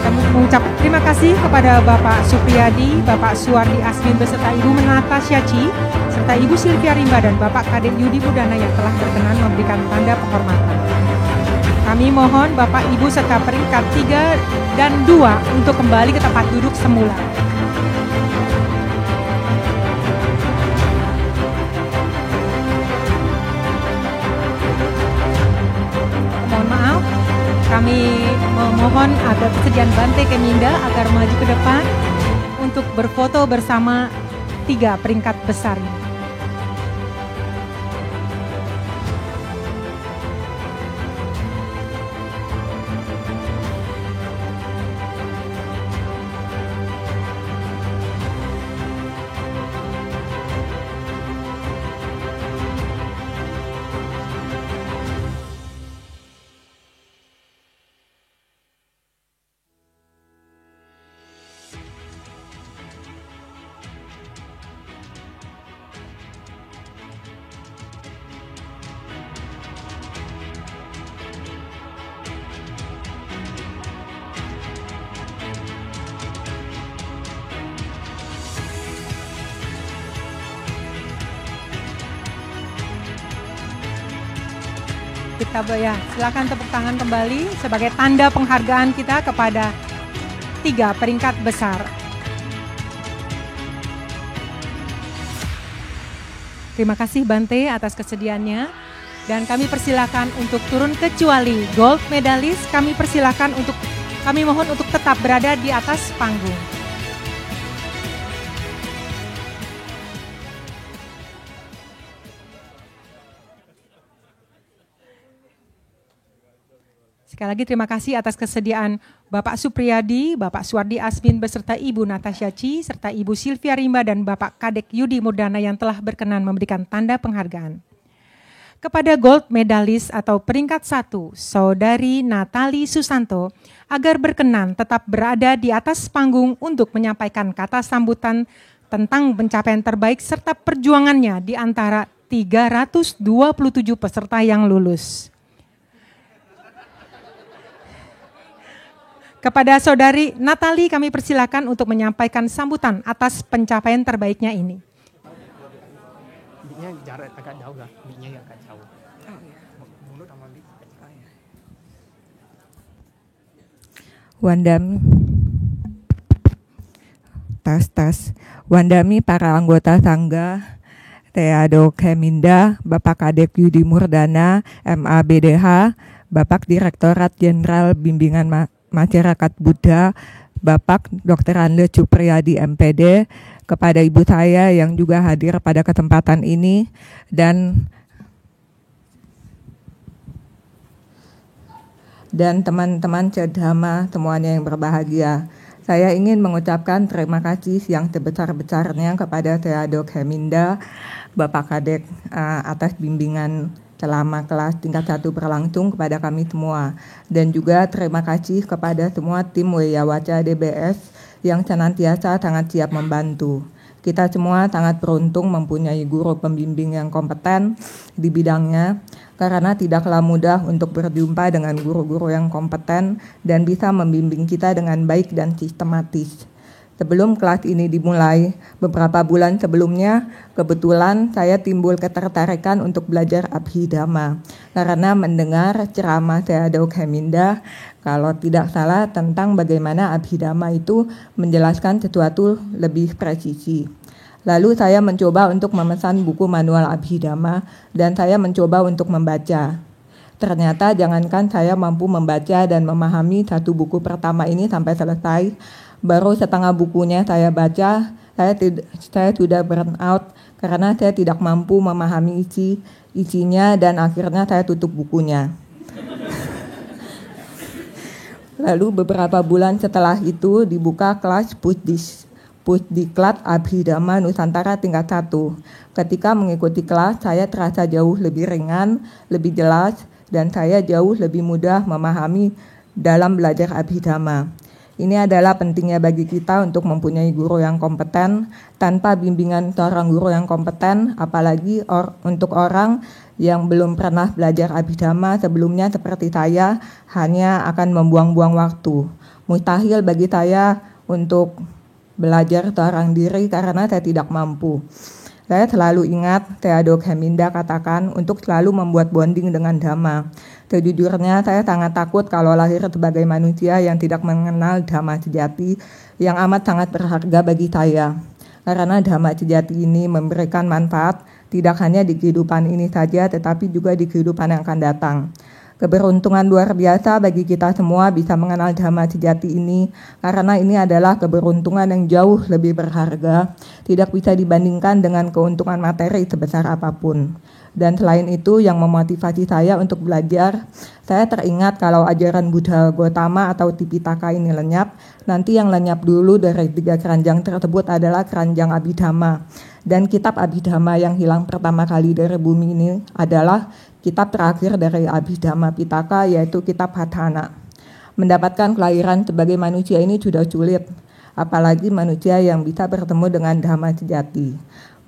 Kami mengucap terima kasih kepada Bapak Supriyadi, Bapak Suwardi Asmin beserta Ibu Natasha Chi, serta Ibu Sylvia Rimba dan Bapak Kadek Yudi Murdana yang telah berkenan memberikan tanda penghormatan. Kami mohon Bapak Ibu serta peringkat 3 dan 2 untuk kembali ke tempat duduk semula. Mohon maaf, kami memohon agar kesediaan Bante Keminda agar maju ke depan untuk berfoto bersama 3 peringkat besar ini. Kita silakan tepuk tangan kembali sebagai tanda penghargaan kita kepada 3 peringkat besar. Terima kasih Bante atas kesediaannya, dan kami persilakan untuk turun, kecuali gold medalis kami mohon untuk tetap berada di atas panggung. Sekali lagi terima kasih atas kesediaan Bapak Supriyadi, Bapak Suwardi Asbin beserta Ibu Natasha Chi, serta Ibu Sylvia Rimba dan Bapak Kadek Yudi Murdana yang telah berkenan memberikan tanda penghargaan. Kepada gold medalis atau peringkat 1, Saudari Natali Susanto, agar berkenan tetap berada di atas panggung untuk menyampaikan kata sambutan tentang pencapaian terbaik serta perjuangannya di antara 327 peserta yang lulus. Kepada Saudari Natali kami persilakan untuk menyampaikan sambutan atas pencapaian terbaiknya ini. Mic-nya jarak agak jauh lah, mic-nya agak jauh. Mulut sama mic. Wandami, tas. Wandami para anggota Sangga, Theado Keminda, Bapak Kadek Yudi Murdana, MABDH, Bapak Direktorat Jenderal Bimbingan Masyarakat Buddha, Bapak Dr. Ande Supriyadi MPD, kepada ibu saya yang juga hadir pada kesempatan ini, dan teman-teman Cedhama semuanya yang berbahagia. Saya ingin mengucapkan terima kasih yang sebesar-besarnya kepada Theado Keminda, Bapak Kadek atas bimbingan selama kelas tingkat 1 berlangsung kepada kami semua. Dan juga terima kasih kepada semua tim Wiyawaca DBS yang senantiasa sangat siap membantu. Kita semua sangat beruntung mempunyai guru pembimbing yang kompeten di bidangnya, karena tidaklah mudah untuk berjumpa dengan guru-guru yang kompeten dan bisa membimbing kita dengan baik dan sistematis. Sebelum kelas ini dimulai, beberapa bulan sebelumnya, kebetulan saya timbul ketertarikan untuk belajar Abhidhamma karena mendengar ceramah Theado Keminda, kalau tidak salah, tentang bagaimana Abhidhamma itu menjelaskan sesuatu lebih presisi. Lalu saya mencoba untuk memesan buku manual Abhidhamma dan saya mencoba untuk membaca. Ternyata jangankan saya mampu membaca dan memahami satu buku pertama ini sampai selesai, baru setengah bukunya saya baca, saya sudah burn out karena saya tidak mampu memahami isinya dan akhirnya saya tutup bukunya. Lalu beberapa bulan setelah itu dibuka kelas Pusdiklat Abhidhamma Nusantara tingkat 1. Ketika mengikuti kelas, saya terasa jauh lebih ringan, lebih jelas, dan saya jauh lebih mudah memahami dalam belajar Abhidhamma. Ini adalah pentingnya bagi kita untuk mempunyai guru yang kompeten. Tanpa bimbingan seorang guru yang kompeten, apalagi untuk orang yang belum pernah belajar Abhidhamma sebelumnya seperti saya, hanya akan membuang-buang waktu. Mustahil bagi saya untuk belajar seorang diri karena saya tidak mampu. Saya selalu ingat Theado Cheminda katakan untuk selalu membuat bonding dengan Dhamma. Sejujurnya saya sangat takut kalau lahir sebagai manusia yang tidak mengenal Dhamma sejati yang amat sangat berharga bagi saya. Karena Dhamma sejati ini memberikan manfaat tidak hanya di kehidupan ini saja tetapi juga di kehidupan yang akan datang. Keberuntungan luar biasa bagi kita semua bisa mengenal Dhamma sejati ini karena ini adalah keberuntungan yang jauh lebih berharga, tidak bisa dibandingkan dengan keuntungan materi sebesar apapun. Dan selain itu yang memotivasi saya untuk belajar, saya teringat kalau ajaran Buddha Gautama atau Tipitaka ini lenyap, nanti yang lenyap dulu dari 3 keranjang tersebut adalah keranjang Abhidhamma. Dan kitab Abhidhamma yang hilang pertama kali dari bumi ini adalah kitab terakhir dari Abhidhamma Pitaka, yaitu kitab Hatthana. Mendapatkan kelahiran sebagai manusia ini sudah sulit, apalagi manusia yang bisa bertemu dengan Dhamma sejati.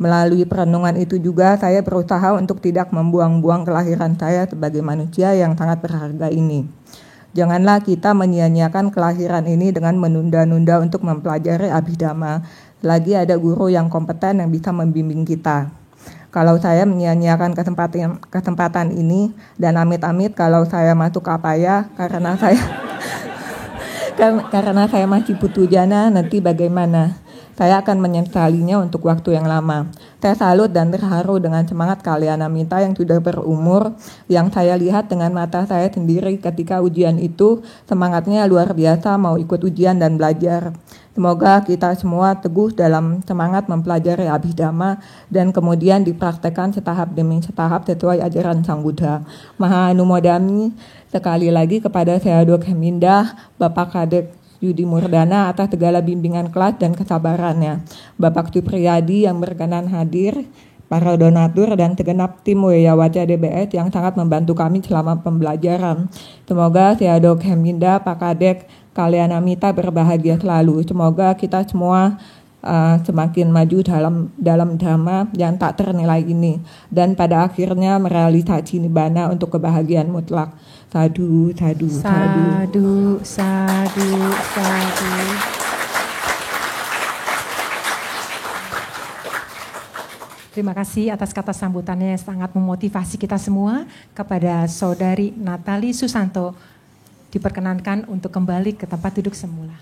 Melalui perenungan itu juga saya berusaha untuk tidak membuang-buang kelahiran saya sebagai manusia yang sangat berharga ini. Janganlah kita menyia-nyiakan kelahiran ini dengan menunda-nunda untuk mempelajari Abhidhamma. Lagi ada guru yang kompeten yang bisa membimbing kita. Kalau saya menyia-nyiakan kesempatan ini dan amit-amit kalau saya masuk apaya karena saya masih putu jana, nanti bagaimana? Saya akan menyesalinya untuk waktu yang lama. Saya salut dan terharu dengan semangat Kalyanamitta yang sudah berumur, yang saya lihat dengan mata saya sendiri ketika ujian itu, semangatnya luar biasa mau ikut ujian dan belajar. Semoga kita semua teguh dalam semangat mempelajari Abhidhamma dan kemudian dipraktekkan setahap demi setahap sesuai ajaran Sang Buddha. Maha Anumodami sekali lagi kepada Theado Cheminda, Bapak Kadek Yudi Murdana atas segala bimbingan kelas dan kesabarannya. Bapak Supriyadi yang berkenan hadir, para donatur dan segenap tim Wiyawaca DBS yang sangat membantu kami selama pembelajaran. Semoga Theado Cheminda, Pak Kadek, Kalyanamitta berbahagia selalu. Semoga kita semua semakin maju dalam Dhamma yang tak ternilai ini dan pada akhirnya merealisasi nibbana untuk kebahagiaan mutlak. Sadu, sadu, sadu. Sadu, sadu, sadu. Terima kasih atas kata sambutannya yang sangat memotivasi kita semua. Kepada Saudari Natali Susanto, diperkenankan untuk kembali ke tempat duduk semula.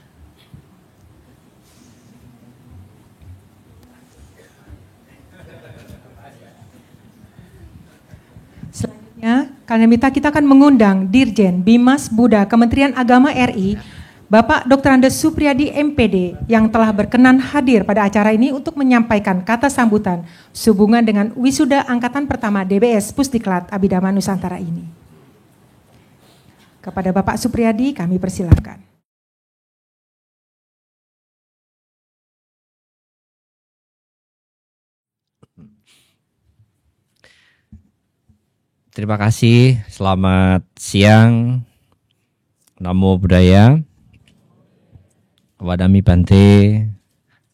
Selanjutnya, Kalyanamitta kita akan mengundang Dirjen Bimas Buddha Kementerian Agama RI, Bapak Dr. Andes Supriyadi MPD yang telah berkenan hadir pada acara ini untuk menyampaikan kata sambutan sehubungan dengan wisuda angkatan pertama DBS Pusdiklat Abhidhamma Nusantara ini. Kepada Bapak Supriyadi kami persilahkan. Terima kasih, selamat siang, Namo Buddhaya, Wadami Bante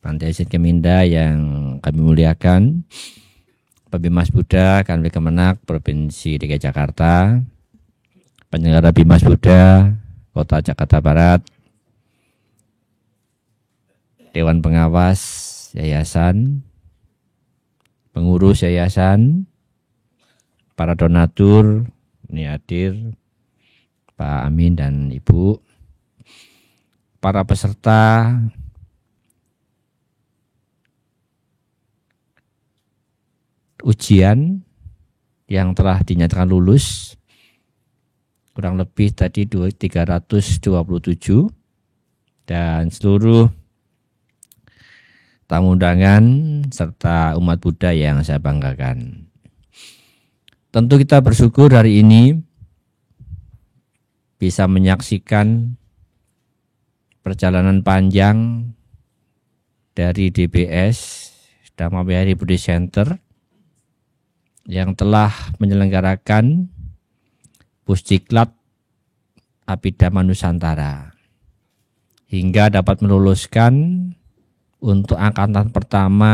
Ajin Cheminda yang kami muliakan, Pak Bimas Buddha, Kanwil Kemenak, Provinsi DKI Jakarta, penyelenggara Bimas Buddha, Kota Jakarta Barat, Dewan Pengawas Yayasan, Pengurus Yayasan, para donatur, ini hadir, Pak Amin dan Ibu, para peserta, ujian yang telah dinyatakan lulus, kurang lebih tadi 327, dan seluruh tamu undangan serta umat Buddha yang saya banggakan. Tentu kita bersyukur hari ini bisa menyaksikan perjalanan panjang dari DBS, Dhamma Vihara Buddhist Center, yang telah menyelenggarakan Pusdiklat Abhidhamma Nusantara hingga dapat meluluskan untuk angkatan pertama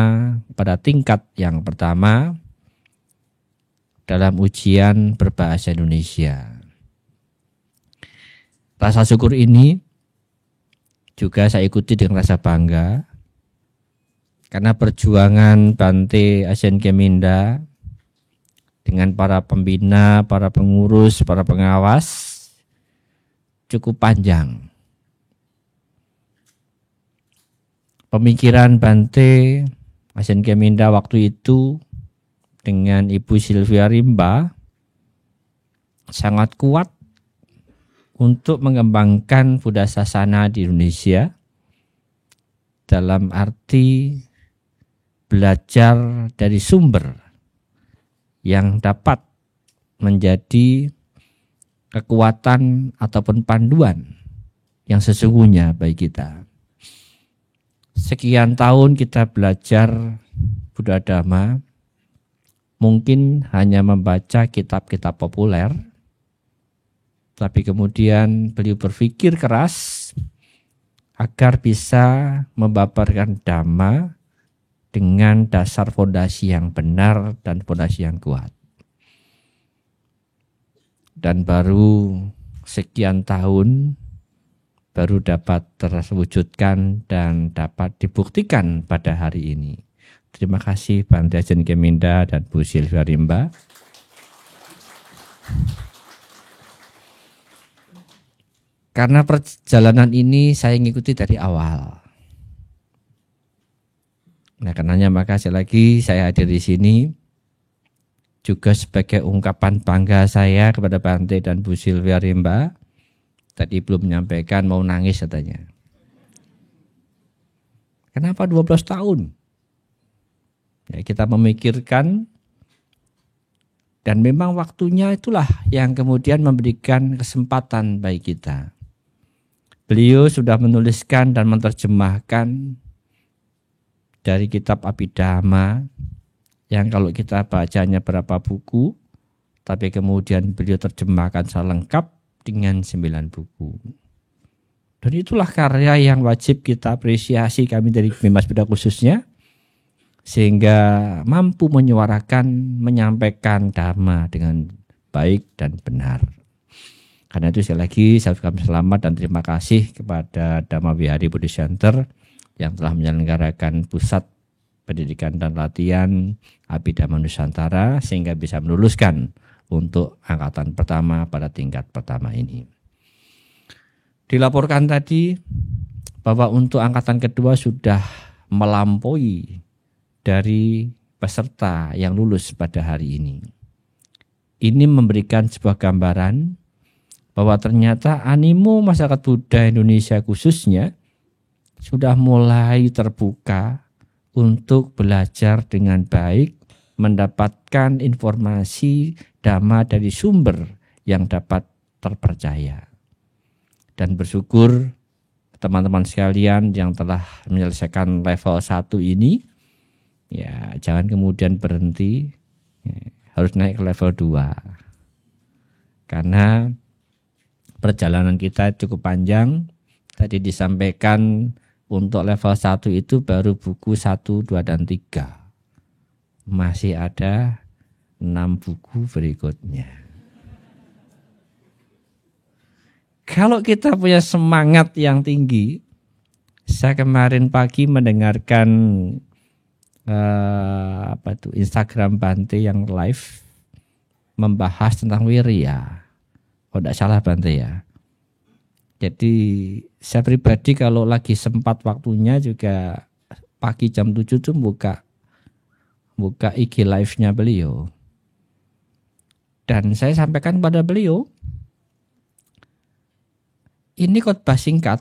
pada tingkat yang pertama dalam ujian berbahasa Indonesia. Rasa syukur ini juga saya ikuti dengan rasa bangga Karena perjuangan Bante Asian Keminda dengan para pembina, para pengurus, para pengawas cukup panjang. Pemikiran Bante Asian Keminda waktu itu dengan Ibu Sylvia Rimba sangat kuat untuk mengembangkan Buddha Sasana di Indonesia dalam arti belajar dari sumber yang dapat menjadi kekuatan ataupun panduan yang sesungguhnya bagi kita. Sekian tahun kita belajar Buddha Dhamma, mungkin hanya membaca kitab-kitab populer, tapi kemudian beliau berpikir keras agar bisa membabarkan Dhamma dengan dasar fondasi yang benar dan fondasi yang kuat. Dan baru sekian tahun baru dapat terwujudkan dan dapat dibuktikan pada hari ini. Terima kasih Bante Asian Keminda dan Bu Sylvia Rimba. Karena perjalanan ini saya mengikuti dari awal. Nah, karenanya maka sekali lagi saya hadir di sini juga sebagai ungkapan bangga saya kepada Bante dan Bu Sylvia Rimba. Tadi belum menyampaikan, mau nangis katanya. Kenapa 12 tahun? Ya, kita memikirkan dan memang waktunya itulah yang kemudian memberikan kesempatan bagi kita. Beliau sudah menuliskan dan menerjemahkan dari kitab Abhidhamma yang kalau kita bacanya berapa buku, tapi kemudian beliau terjemahkan secara lengkap dengan 9 buku. Dan itulah karya yang wajib kita apresiasi kami dari Bimas Buddha khususnya, sehingga mampu menyuarakan, menyampaikan Dhamma dengan baik dan benar. Karena itu sekali lagi saya ucapkan selamat dan terima kasih kepada Dhamma Vihari Buddhist Center yang telah menyelenggarakan pusat pendidikan dan latihan Abhidhamma Nusantara sehingga bisa meluluskan untuk angkatan pertama pada tingkat pertama ini. Dilaporkan tadi bahwa untuk angkatan kedua sudah melampaui dari peserta yang lulus pada hari ini. Ini memberikan sebuah gambaran bahwa ternyata animo masyarakat Buddha Indonesia khususnya sudah mulai terbuka untuk belajar dengan baik, mendapatkan informasi Dhamma dari sumber yang dapat terpercaya. Dan bersyukur teman-teman sekalian yang telah menyelesaikan level 1 ini, ya jangan kemudian berhenti, ya, harus naik ke level 2. Karena perjalanan kita cukup panjang. Tadi disampaikan untuk level 1 itu baru buku 1, 2, dan 3. Masih ada 6 buku berikutnya. Kalau kita punya semangat yang tinggi, saya kemarin pagi mendengarkan Instagram Bante yang live membahas tentang wirya. Oh, tidak salah Bante ya. Jadi saya pribadi kalau lagi sempat waktunya juga pagi jam 7 tuh buka IG live-nya beliau. Dan saya sampaikan pada beliau, ini khotbah singkat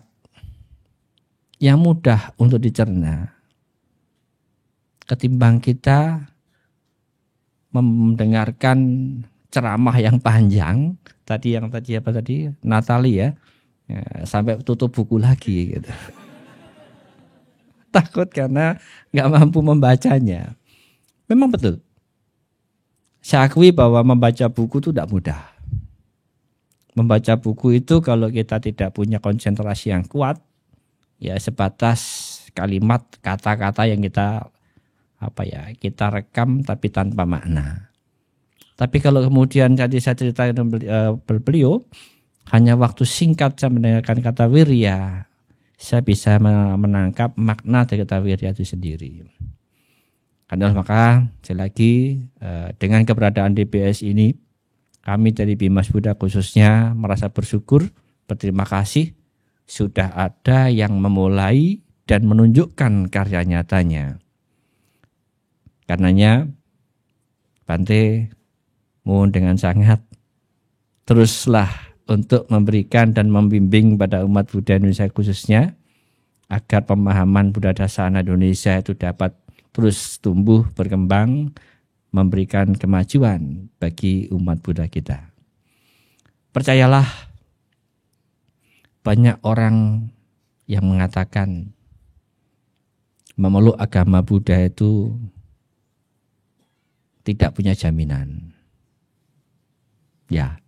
yang mudah untuk dicerna ketimbang kita mendengarkan ceramah yang panjang tadi Natali ya, sampai tutup buku lagi gitu. Takut karena nggak mampu membacanya. Memang betul. Saya akui bahwa membaca buku itu tidak mudah. Membaca buku itu kalau kita tidak punya konsentrasi yang kuat, ya sebatas kalimat, kata-kata yang kita rekam tapi tanpa makna. Tapi kalau kemudian tadi saya ceritakan beliau, hanya waktu singkat saya mendengarkan kata wirya, saya bisa menangkap makna dari kata wirya itu sendiri. Karena maka sekali lagi dengan keberadaan DPS ini, kami dari Bimas Buddha khususnya merasa bersyukur, berterima kasih sudah ada yang memulai dan menunjukkan karya nyatanya. Karenanya Bante mohon dengan sangat teruslah untuk memberikan dan membimbing pada umat Buddha Indonesia khususnya agar pemahaman Buddha Dasana Indonesia itu dapat terus tumbuh berkembang, memberikan kemajuan bagi umat Buddha kita. Percayalah, banyak orang yang mengatakan memeluk agama Buddha itu tidak punya jaminan. Ya,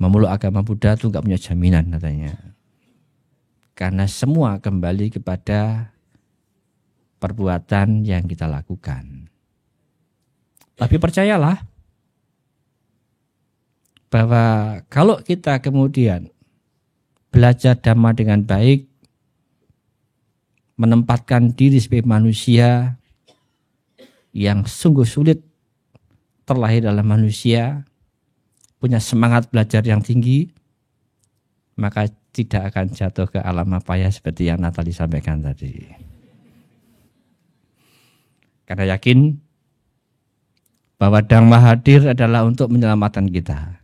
memeluk agama Buddha itu enggak punya jaminan katanya. Karena semua kembali kepada perbuatan yang kita lakukan. Tapi percayalah bahwa kalau kita kemudian belajar Dhamma dengan baik, menempatkan diri sebagai manusia yang sungguh sulit terlahir dalam manusia, punya semangat belajar yang tinggi, maka tidak akan jatuh ke alam mapaya seperti yang Natali sampaikan tadi. Karena yakin bahwa Dhamma hadir adalah untuk menyelamatkan kita.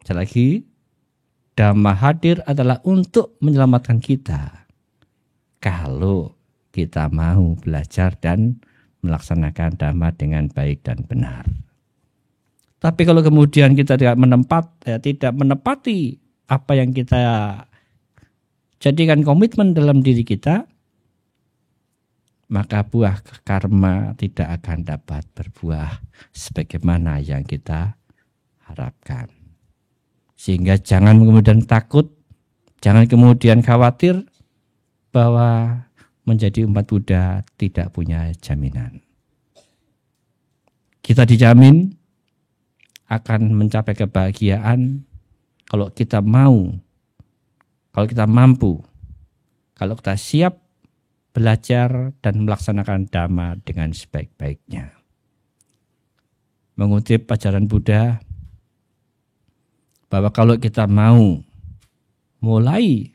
Sekali lagi, Dhamma hadir adalah untuk menyelamatkan kita. Kalau kita mau belajar dan melaksanakan Dhamma dengan baik dan benar. Tapi kalau kemudian kita tidak menepati apa yang kita jadikan komitmen dalam diri kita, maka buah karma tidak akan dapat berbuah sebagaimana yang kita harapkan. Sehingga jangan kemudian takut, jangan kemudian khawatir bahwa menjadi umat Buddha tidak punya jaminan. Kita dijamin akan mencapai kebahagiaan kalau kita mau, kalau kita mampu, kalau kita siap belajar dan melaksanakan Dhamma dengan sebaik-baiknya. Mengutip ajaran Buddha, bahwa kalau kita mau mulai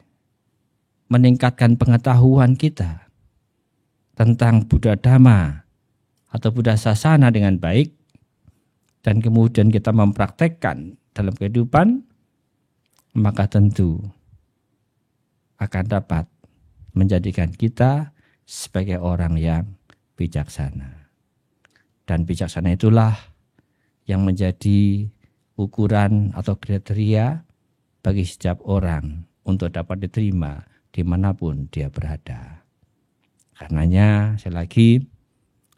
meningkatkan pengetahuan kita tentang Buddha Dhamma atau Buddha Sasana dengan baik, dan kemudian kita mempraktekkan dalam kehidupan, maka tentu akan dapat menjadikan kita sebagai orang yang bijaksana. Dan bijaksana itulah yang menjadi ukuran atau kriteria bagi setiap orang untuk dapat diterima dimanapun dia berada. Karenanya, sekali lagi,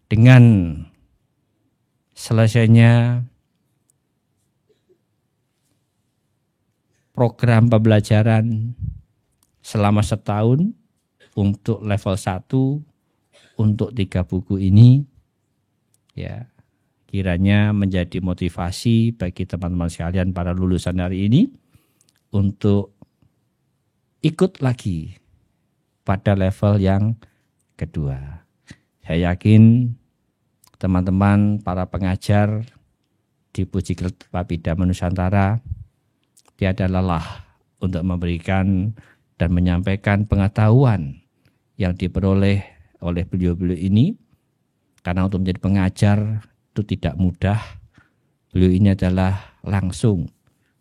dengan selesainya program pembelajaran selama setahun untuk level 1 untuk 3 buku ini, ya, kiranya menjadi motivasi bagi teman-teman sekalian para lulusan hari ini untuk ikut lagi pada level yang kedua. Saya yakin teman-teman para pengajar di Puji Bapidama Nusantara tiada lelah untuk memberikan dan menyampaikan pengetahuan yang diperoleh oleh beliau-beliau ini, karena untuk menjadi pengajar itu tidak mudah. Beliau ini adalah langsung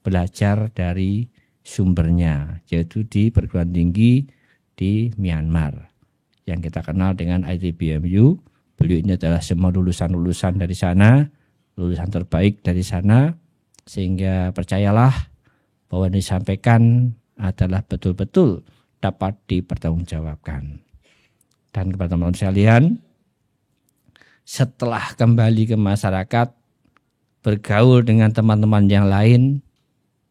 belajar dari sumbernya, yaitu di perguruan tinggi di Myanmar yang kita kenal dengan ITBMU. Beliau ini adalah semua lulusan-lulusan dari sana, lulusan terbaik dari sana, sehingga percayalah bahwa yang disampaikan adalah betul-betul dapat dipertanggungjawabkan. Dan kepada teman-teman sekalian, setelah kembali ke masyarakat, bergaul dengan teman-teman yang lain,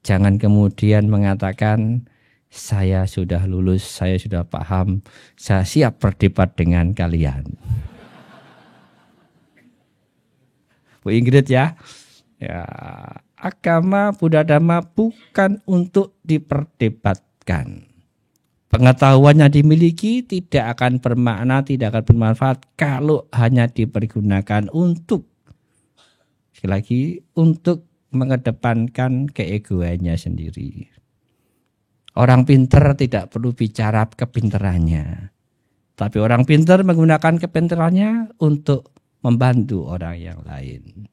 jangan kemudian mengatakan, saya sudah lulus, saya sudah paham, saya siap berdebat dengan kalian. Bu Ingrid ya, agama Buddha Dhamma bukan untuk diperdebatkan. Pengetahuan yang dimiliki tidak akan bermakna, tidak akan bermanfaat kalau hanya dipergunakan untuk, sekali lagi, untuk mengedepankan keegoannya sendiri. Orang pintar tidak perlu bicara kepintarannya, tapi orang pintar menggunakan kepintarannya untuk membantu orang yang lain.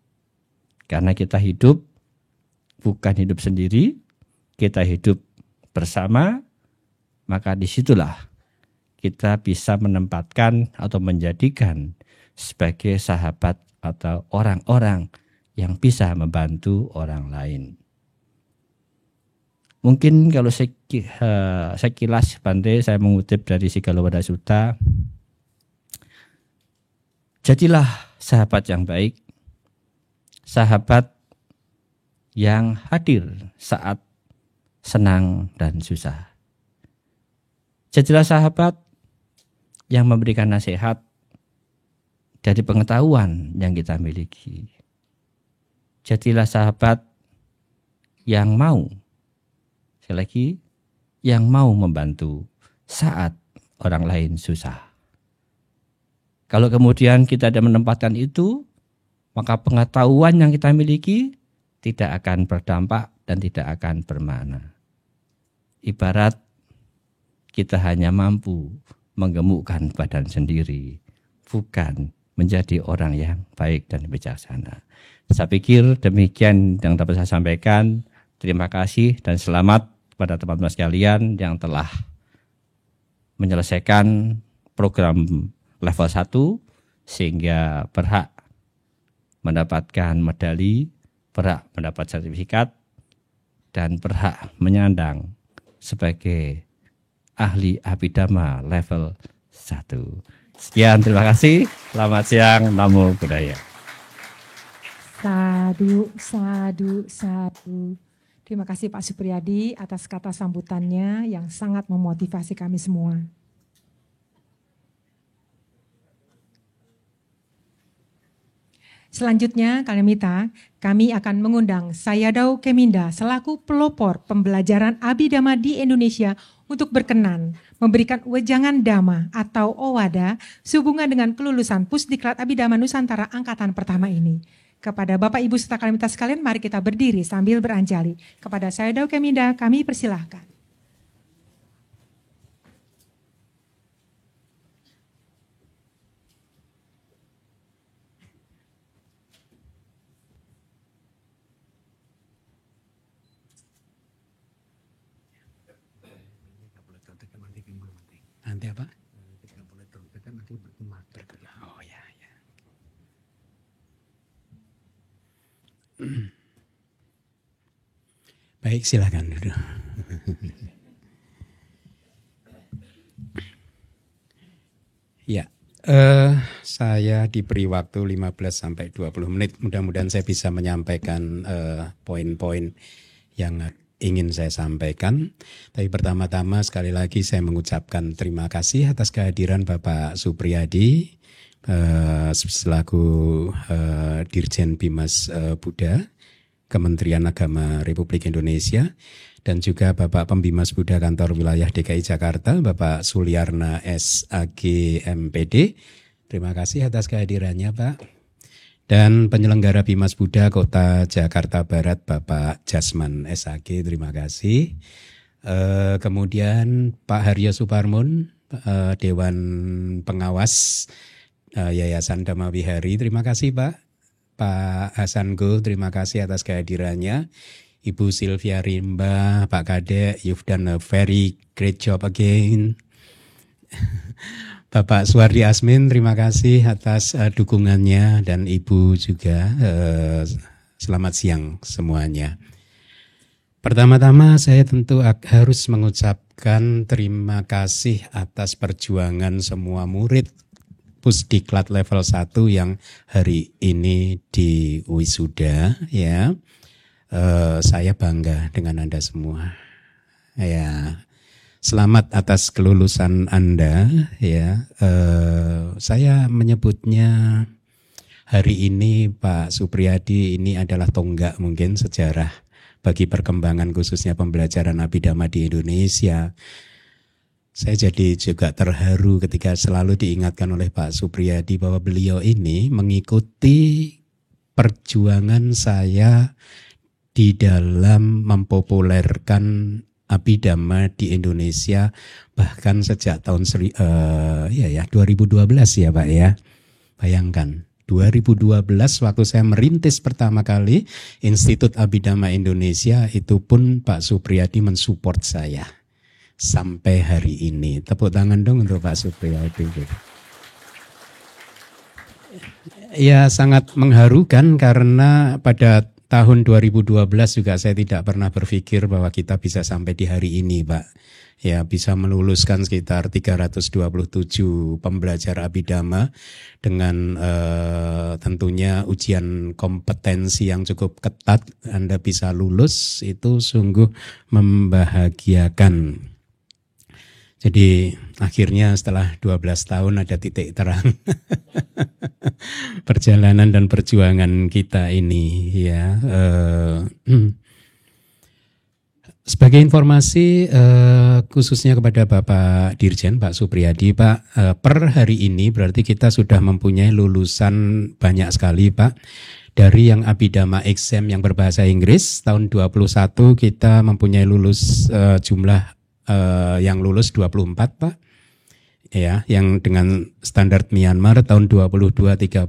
Karena kita hidup bukan hidup sendiri, kita hidup bersama, maka disitulah kita bisa menempatkan atau menjadikan sebagai sahabat atau orang-orang yang bisa membantu orang lain. Mungkin kalau sekilas Bante, saya mengutip dari Sigala Sutta, jadilah sahabat yang baik, sahabat yang hadir saat senang dan susah. Jadilah sahabat yang memberikan nasihat dari pengetahuan yang kita miliki. Jadilah sahabat yang mau, sekali lagi, yang mau membantu saat orang lain susah. Kalau kemudian kita tidak menempatkan itu, maka pengetahuan yang kita miliki tidak akan berdampak dan tidak akan bermakna. Ibarat kita hanya mampu menggemukkan badan sendiri, bukan menjadi orang yang baik dan bijaksana. Saya pikir demikian yang dapat saya sampaikan. Terima kasih dan selamat kepada teman-teman sekalian yang telah menyelesaikan program level 1 sehingga berhak mendapatkan medali, berhak mendapat sertifikat, dan berhak menyandang sebagai ahli abhidhamma level 1. Sekian, terima kasih. Selamat siang, Namo Buddhaya. Sadu, sadu, sadu. Terima kasih Pak Supriyadi atas kata sambutannya yang sangat memotivasi kami semua. Selanjutnya, Kalimita, kami akan mengundang Sayadaw Keminda selaku pelopor pembelajaran Abhidhamma di Indonesia untuk berkenan memberikan wejangan dhamma atau owada sehubungan dengan kelulusan Pusdiklat Abhidhamma Nusantara angkatan pertama ini. Kepada Bapak Ibu serta Kalimita sekalian, mari kita berdiri sambil beranjali. Kepada Sayadaw Keminda kami persilahkan. Nanti apa? Oh ya, ya. Baik, silakan duduk. Ya, saya diberi waktu 15 sampai 20 menit. Mudah-mudahan saya bisa menyampaikan poin-poin yang ingin saya sampaikan. Tapi pertama-tama sekali lagi saya mengucapkan terima kasih atas kehadiran Bapak Supriyadi selaku Dirjen Bimas Buddha Kementerian Agama Republik Indonesia, dan juga Bapak Pembimas Buddha Kantor Wilayah DKI Jakarta Bapak Suliarna SAG MPD. Terima kasih atas kehadirannya Pak. Dan penyelenggara Bimas Buddha Kota Jakarta Barat Bapak Jasman SAG, terima kasih. Kemudian Pak Haryo Suparmun, Dewan Pengawas Yayasan Dhamma Wihari, terima kasih Pak. Pak Hasan Go, terima kasih atas kehadirannya. Ibu Sylvia Rimba, Pak Kadek, you've done a very great job again. Bapak Suwardi Asmin, terima kasih atas dukungannya, dan Ibu juga. Selamat siang semuanya. Pertama-tama saya tentu harus mengucapkan terima kasih atas perjuangan semua murid Pusdiklat level 1 yang hari ini di wisuda ya. Saya bangga dengan Anda semua. Ya. Selamat atas kelulusan Anda ya. Saya menyebutnya hari ini Pak Supriyadi ini adalah tonggak mungkin sejarah bagi perkembangan khususnya pembelajaran Abhidhamma di Indonesia. Saya jadi juga terharu ketika selalu diingatkan oleh Pak Supriyadi bahwa beliau ini mengikuti perjuangan saya di dalam mempopulerkan Abhidhamma di Indonesia bahkan sejak tahun 2012 ya Pak ya. Bayangkan 2012 waktu saya merintis pertama kali Institut Abhidhamma Indonesia, itu pun Pak Supriyadi mensupport saya sampai hari ini. Tepuk tangan dong untuk Pak Supriyadi. Ya, sangat mengharukan karena pada tahun 2012 juga saya tidak pernah berpikir bahwa kita bisa sampai di hari ini, Pak. Ya, bisa meluluskan sekitar 327 pembelajar Abhidhamma dengan tentunya ujian kompetensi yang cukup ketat. Anda bisa lulus, itu sungguh membahagiakan. Jadi akhirnya setelah 12 tahun ada titik terang perjalanan dan perjuangan kita ini ya. Sebagai informasi khususnya kepada Bapak Dirjen, Pak Supriyadi, Pak, per hari ini berarti kita sudah mempunyai lulusan banyak sekali, Pak. Dari yang Abhidhamma exam yang berbahasa Inggris tahun 21 kita mempunyai lulus jumlah yang lulus 24, Pak. Ya, yang dengan standar Myanmar tahun 22 39,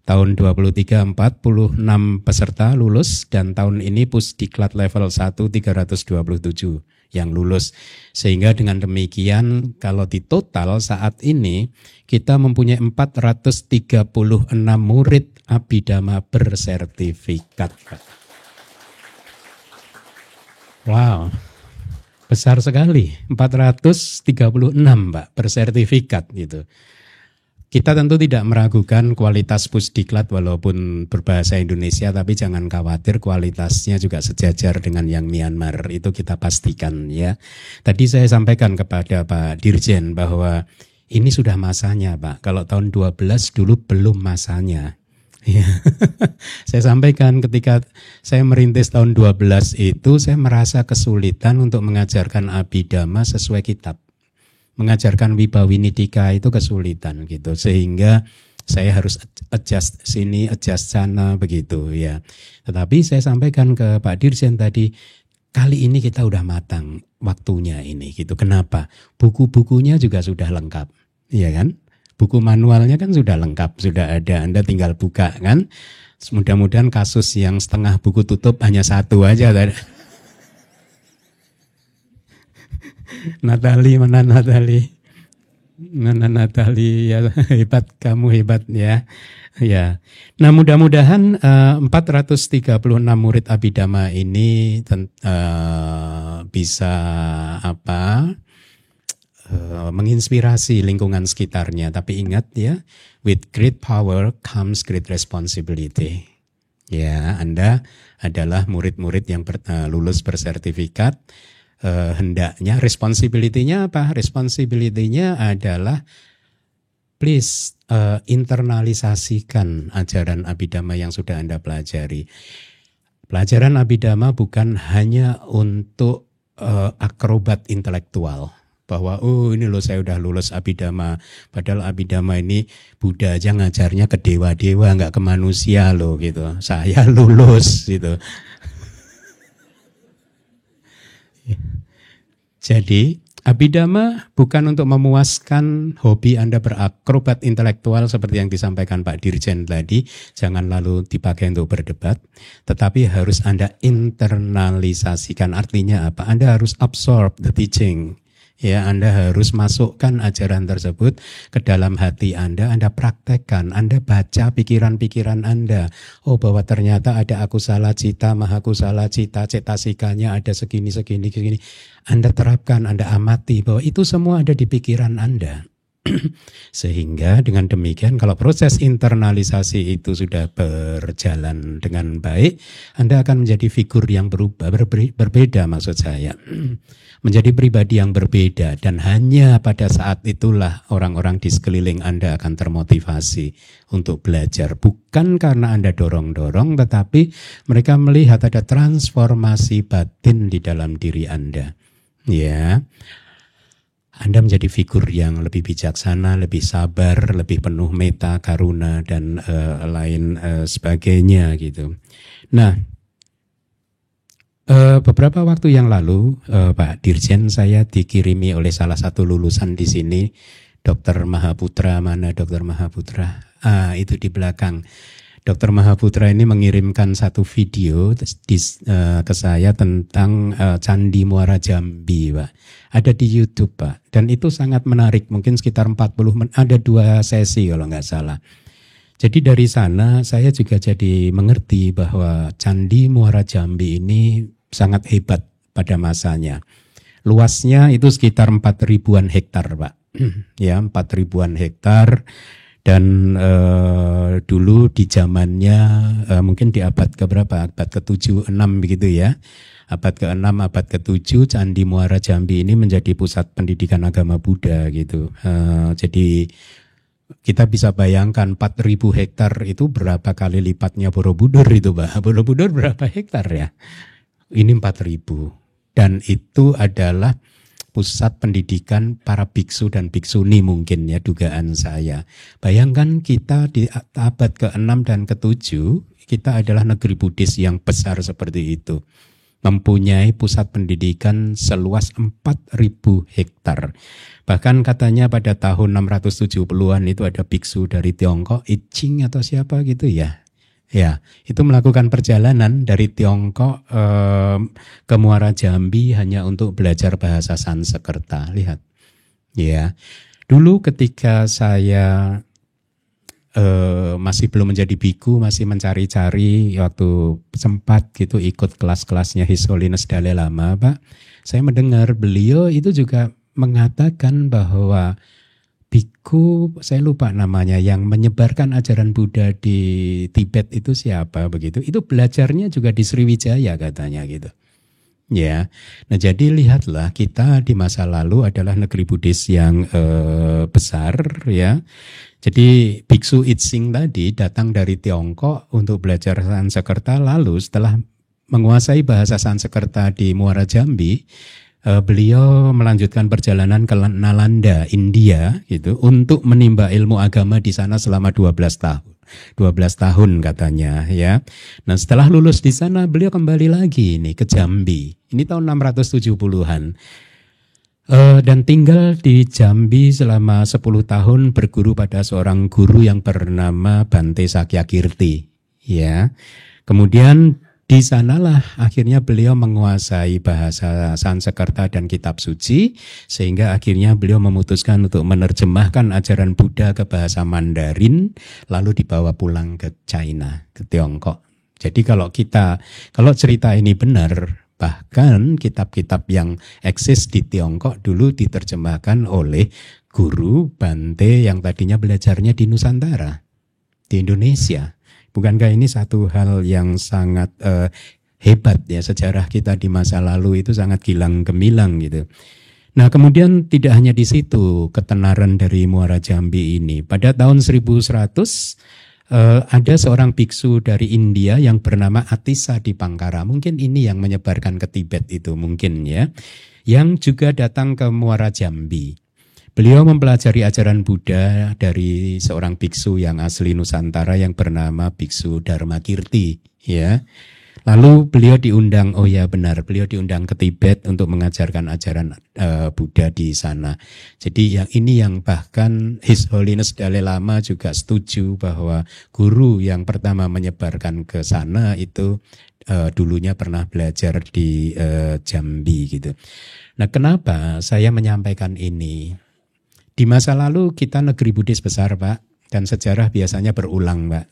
tahun 23 46 peserta lulus, dan tahun ini Pusdiklat level 1 327 yang lulus. Sehingga dengan demikian kalau di total saat ini kita mempunyai 436 murid Abhidhamma bersertifikat, Pak. Wow. Besar sekali, 436 Pak, bersertifikat gitu. Kita tentu tidak meragukan kualitas Pusdiklat walaupun berbahasa Indonesia, tapi jangan khawatir kualitasnya juga sejajar dengan yang Myanmar, itu kita pastikan ya. Tadi saya sampaikan kepada Pak Dirjen bahwa ini sudah masanya, Pak. Kalau tahun 12 dulu belum masanya. Ya. Saya sampaikan ketika saya merintis tahun 12 itu saya merasa kesulitan untuk mengajarkan Abhidhamma sesuai kitab. Mengajarkan Wibhawinidika itu kesulitan gitu. Sehingga saya harus adjust sini, adjust sana begitu ya. Tetapi saya sampaikan ke Pak Dirjen tadi, kali ini kita udah matang waktunya ini gitu. Kenapa? Buku-bukunya juga sudah lengkap. Iya kan? Buku manualnya kan sudah lengkap, sudah ada. Anda tinggal buka kan. Mudah-mudahan kasus yang setengah buku tutup hanya satu aja. Natali, mana Natali? Mana Natali? Ya, hebat, kamu hebat ya. Ya. Nah, mudah-mudahan 436 murid Abhidhamma ini bisa menginspirasi lingkungan sekitarnya. Tapi ingat ya, with great power comes great responsibility. Ya, Anda adalah murid-murid yang lulus bersertifikat. Hendaknya responsibility-nya apa? Responsibility-nya adalah please internalisasikan ajaran Abhidhamma yang sudah Anda pelajari. Pelajaran Abhidhamma bukan hanya untuk akrobat intelektual. Bahwa ini loh saya udah lulus Abhidhamma. Padahal Abhidhamma ini Buddha aja ngajarnya ke dewa-dewa, nggak ke manusia loh gitu. Saya lulus gitu. Jadi Abhidhamma bukan untuk memuaskan hobi Anda berakrobat intelektual seperti yang disampaikan Pak Dirjen tadi. Jangan lalu dipakai untuk berdebat. Tetapi harus Anda internalisasikan. Artinya apa? Anda harus absorb the teaching. Ya, Anda harus masukkan ajaran tersebut ke dalam hati Anda praktekkan, Anda baca pikiran-pikiran Anda. Oh, bahwa ternyata ada akusala cita, mahakusala cita, cetasikanya ada segini. Anda terapkan, Anda amati bahwa itu semua ada di pikiran Anda. Sehingga dengan demikian kalau proses internalisasi itu sudah berjalan dengan baik, Anda akan menjadi figur yang berbeda maksud saya. Menjadi pribadi yang berbeda, dan hanya pada saat itulah orang-orang di sekeliling Anda akan termotivasi untuk belajar. Bukan karena Anda dorong-dorong, tetapi mereka melihat ada transformasi batin di dalam diri Anda. Ya. Anda menjadi figur yang lebih bijaksana, lebih sabar, lebih penuh meta, karuna, dan lain sebagainya gitu. Nah, beberapa waktu yang lalu, Pak Dirjen, saya dikirimi oleh salah satu lulusan di sini, Dr. Mahaputra. Mana Dr. Mahaputra? Itu di belakang. Dr. Mahaputra ini mengirimkan satu video ke saya tentang Candi Muara Jambi, Pak. Ada di YouTube, Pak. Dan itu sangat menarik, mungkin sekitar 40 menit, ada 2 sesi kalau nggak salah. Jadi dari sana saya juga jadi mengerti bahwa Candi Muara Jambi ini sangat hebat pada masanya. Luasnya itu sekitar 4.000-an hektar, Pak. Ya, 4.000-an hektar. Dan dulu di zamannya mungkin di abad keberapa? Abad ke-7, 6 begitu ya. Abad ke-6, abad ke-7 Candi Muara Jambi ini menjadi pusat pendidikan agama Buddha gitu. Jadi kita bisa bayangkan 4.000 hektar itu berapa kali lipatnya Borobudur itu, Pak. Borobudur berapa hektar ya? Ini 4.000. Dan itu adalah pusat pendidikan para biksu dan biksuni mungkin ya, dugaan saya. Bayangkan kita di abad ke-6 dan ke-7, kita adalah negeri Buddhis yang besar seperti itu. Mempunyai pusat pendidikan seluas 4.000 hektar. Bahkan katanya pada tahun 670-an itu ada biksu dari Tiongkok, I Ching atau siapa gitu ya. Ya, itu melakukan perjalanan dari Tiongkok ke Muara Jambi hanya untuk belajar bahasa Sanskerta. Lihat, ya. Dulu ketika saya masih belum menjadi biku, masih mencari-cari, waktu sempat gitu ikut kelas-kelasnya His Holiness Dalai Lama, Pak. Saya mendengar beliau itu juga mengatakan bahwa biku, saya lupa namanya, yang menyebarkan ajaran Buddha di Tibet itu siapa begitu. Itu belajarnya juga di Sriwijaya katanya gitu. Ya. Nah, jadi lihatlah, kita di masa lalu adalah negeri Buddhis yang besar ya. Jadi biksu I Ching tadi datang dari Tiongkok untuk belajar Sanskerta, lalu setelah menguasai bahasa Sanskerta di Muara Jambi, beliau melanjutkan perjalanan ke Nalanda, India gitu, untuk menimba ilmu agama di sana selama 12 tahun. 12 tahun katanya ya. Nah, setelah lulus di sana beliau kembali lagi nih ke Jambi. Ini tahun 670-an. Dan tinggal di Jambi selama 10 tahun berguru pada seorang guru yang bernama Bante Sakyakirti ya. Kemudian di sanalah akhirnya beliau menguasai bahasa Sanskerta dan kitab suci, sehingga akhirnya beliau memutuskan untuk menerjemahkan ajaran Buddha ke bahasa Mandarin, lalu dibawa pulang ke China, ke Tiongkok. Jadi kalau cerita ini benar, bahkan kitab-kitab yang eksis di Tiongkok dulu diterjemahkan oleh guru Bante yang tadinya belajarnya di Nusantara, di Indonesia. Bukankah ini satu hal yang sangat hebat ya, sejarah kita di masa lalu itu sangat gilang gemilang gitu. Nah, kemudian tidak hanya di situ ketenaran dari Muara Jambi ini. Pada tahun 1100 ada seorang biksu dari India yang bernama Atisa Dipangkara. Mungkin ini yang menyebarkan ke Tibet itu mungkin ya. Yang juga datang ke Muara Jambi. Beliau mempelajari ajaran Buddha dari seorang biksu yang asli Nusantara yang bernama Biksu Dharmakirti ya. Lalu beliau diundang, beliau diundang ke Tibet untuk mengajarkan ajaran Buddha di sana. Jadi yang ini yang bahkan His Holiness Dalai Lama juga setuju bahwa guru yang pertama menyebarkan ke sana itu dulunya pernah belajar di Jambi gitu. Nah, kenapa saya menyampaikan ini? Di masa lalu kita negeri Buddhis besar, Pak, dan sejarah biasanya berulang, Pak.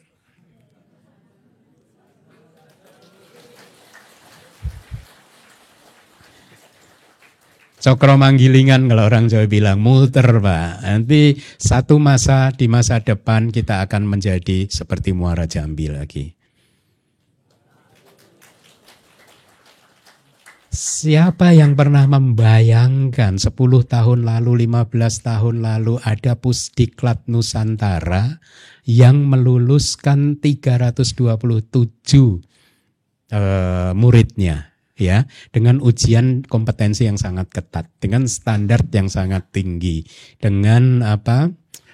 Cokro manggilingan kalau orang Jawa bilang, muter, Pak. Nanti satu masa di masa depan kita akan menjadi seperti Muara Jambi lagi. Siapa yang pernah membayangkan 10 tahun lalu, 15 tahun lalu ada Pusdiklat Nusantara yang meluluskan 327 muridnya. ya, dengan ujian kompetensi yang sangat ketat, dengan standar yang sangat tinggi, dengan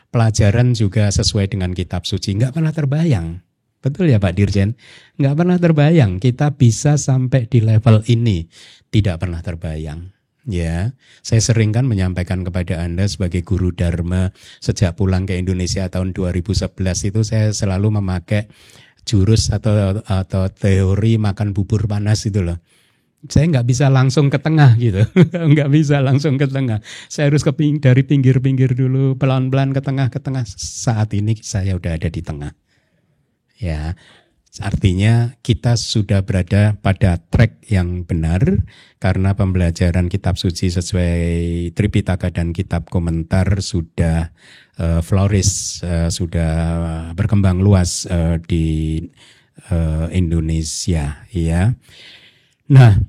pelajaran juga sesuai dengan kitab suci. Nggak pernah terbayang, betul ya Pak Dirjen? Nggak pernah terbayang kita bisa sampai di level ini, tidak pernah terbayang. Ya, saya sering kan menyampaikan kepada Anda sebagai guru Dharma sejak pulang ke Indonesia tahun 2011 itu saya selalu memakai jurus atau teori makan bubur panas itu loh. Saya nggak bisa langsung ke tengah gitu, nggak bisa langsung ke tengah. Saya harus dari pinggir-pinggir dulu, pelan-pelan ke tengah. Saat ini saya udah ada di tengah. Ya, artinya kita sudah berada pada track yang benar karena pembelajaran kitab suci sesuai Tripitaka dan kitab komentar sudah flourish, sudah berkembang luas di Indonesia, ya. Nah,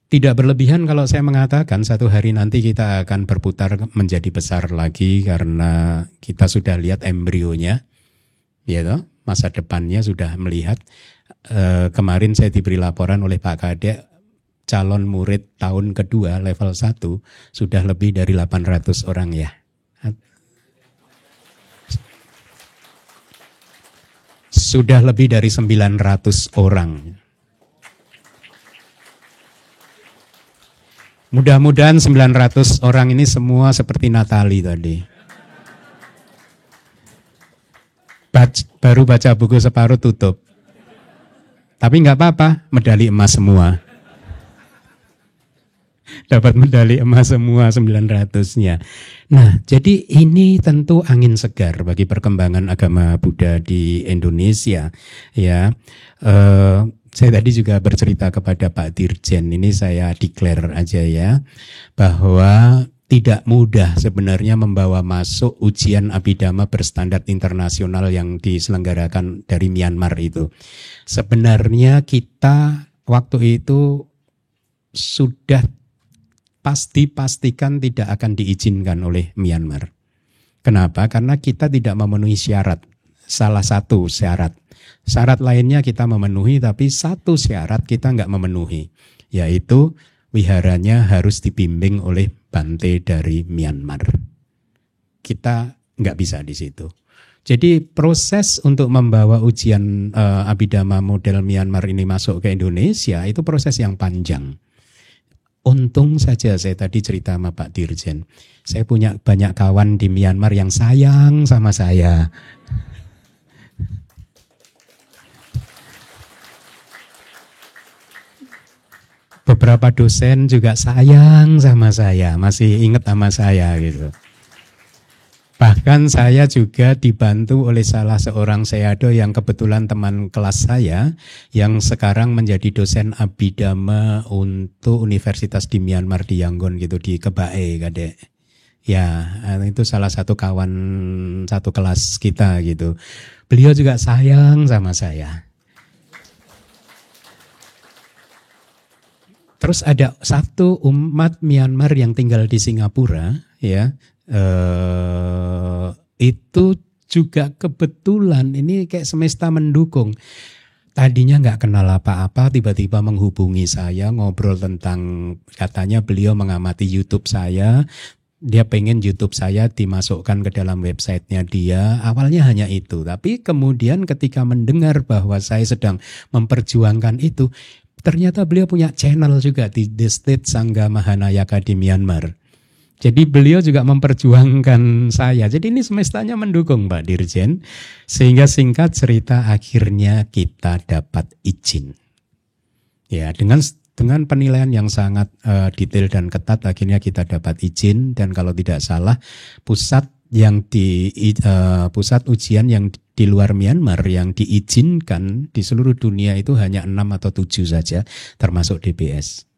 tidak berlebihan kalau saya mengatakan satu hari nanti kita akan berputar menjadi besar lagi karena kita sudah lihat embrionya, ya toh, masa depannya sudah melihat. Kemarin saya diberi laporan oleh Pak Kadek, calon murid tahun kedua level 1 sudah lebih dari 800 orang ya. Sudah lebih dari 900 orang. Mudah-mudahan 900 orang ini semua seperti Natali tadi. Baru baca buku separuh tutup. Tapi nggak apa-apa, medali emas semua. Dapat medali emas semua 900-nya. Nah, jadi ini tentu angin segar bagi perkembangan agama Buddha di Indonesia. Ya, saya tadi juga bercerita kepada Pak Dirjen, ini saya declare aja ya, bahwa tidak mudah sebenarnya membawa masuk ujian Abhidhamma berstandar internasional yang diselenggarakan dari Myanmar itu. Sebenarnya kita waktu itu sudah pastikan tidak akan diizinkan oleh Myanmar. Kenapa? Karena kita tidak memenuhi syarat. Salah satu syarat. Syarat lainnya kita memenuhi, tapi satu syarat kita nggak memenuhi, yaitu wiharanya harus dibimbing oleh Bante dari Myanmar. Kita nggak bisa di situ. Jadi proses untuk membawa ujian Abhidhamma model Myanmar ini masuk ke Indonesia itu proses yang panjang. Untung saja saya tadi cerita sama Pak Dirjen, saya punya banyak kawan di Myanmar yang sayang sama saya. Beberapa dosen juga sayang sama saya, masih ingat sama saya gitu. Bahkan saya juga dibantu oleh salah seorang Sayadaw yang kebetulan teman kelas saya yang sekarang menjadi dosen Abhidhamma untuk universitas di Myanmar di Yangon gitu, di Kebae Kadek. Ya, itu salah satu kawan satu kelas kita gitu. Beliau juga sayang sama saya. Terus ada satu umat Myanmar yang tinggal di Singapura, ya, itu juga kebetulan ini kayak semesta mendukung. Tadinya nggak kenal apa-apa, tiba-tiba menghubungi saya, ngobrol tentang, katanya beliau mengamati YouTube saya, dia pengen YouTube saya dimasukkan ke dalam websitenya dia. Awalnya hanya itu, tapi kemudian ketika mendengar bahwa saya sedang memperjuangkan itu, ternyata beliau punya channel juga di The State Sangha Mahanayaka di Myanmar. Jadi beliau juga memperjuangkan saya. Jadi ini semestanya mendukung Pak Dirjen. Sehingga singkat cerita akhirnya kita dapat izin. Ya, dengan penilaian yang sangat detail dan ketat akhirnya kita dapat izin. Dan kalau tidak salah pusat ujian yang di luar Myanmar yang diizinkan di seluruh dunia itu hanya 6 atau 7 saja, termasuk DBS.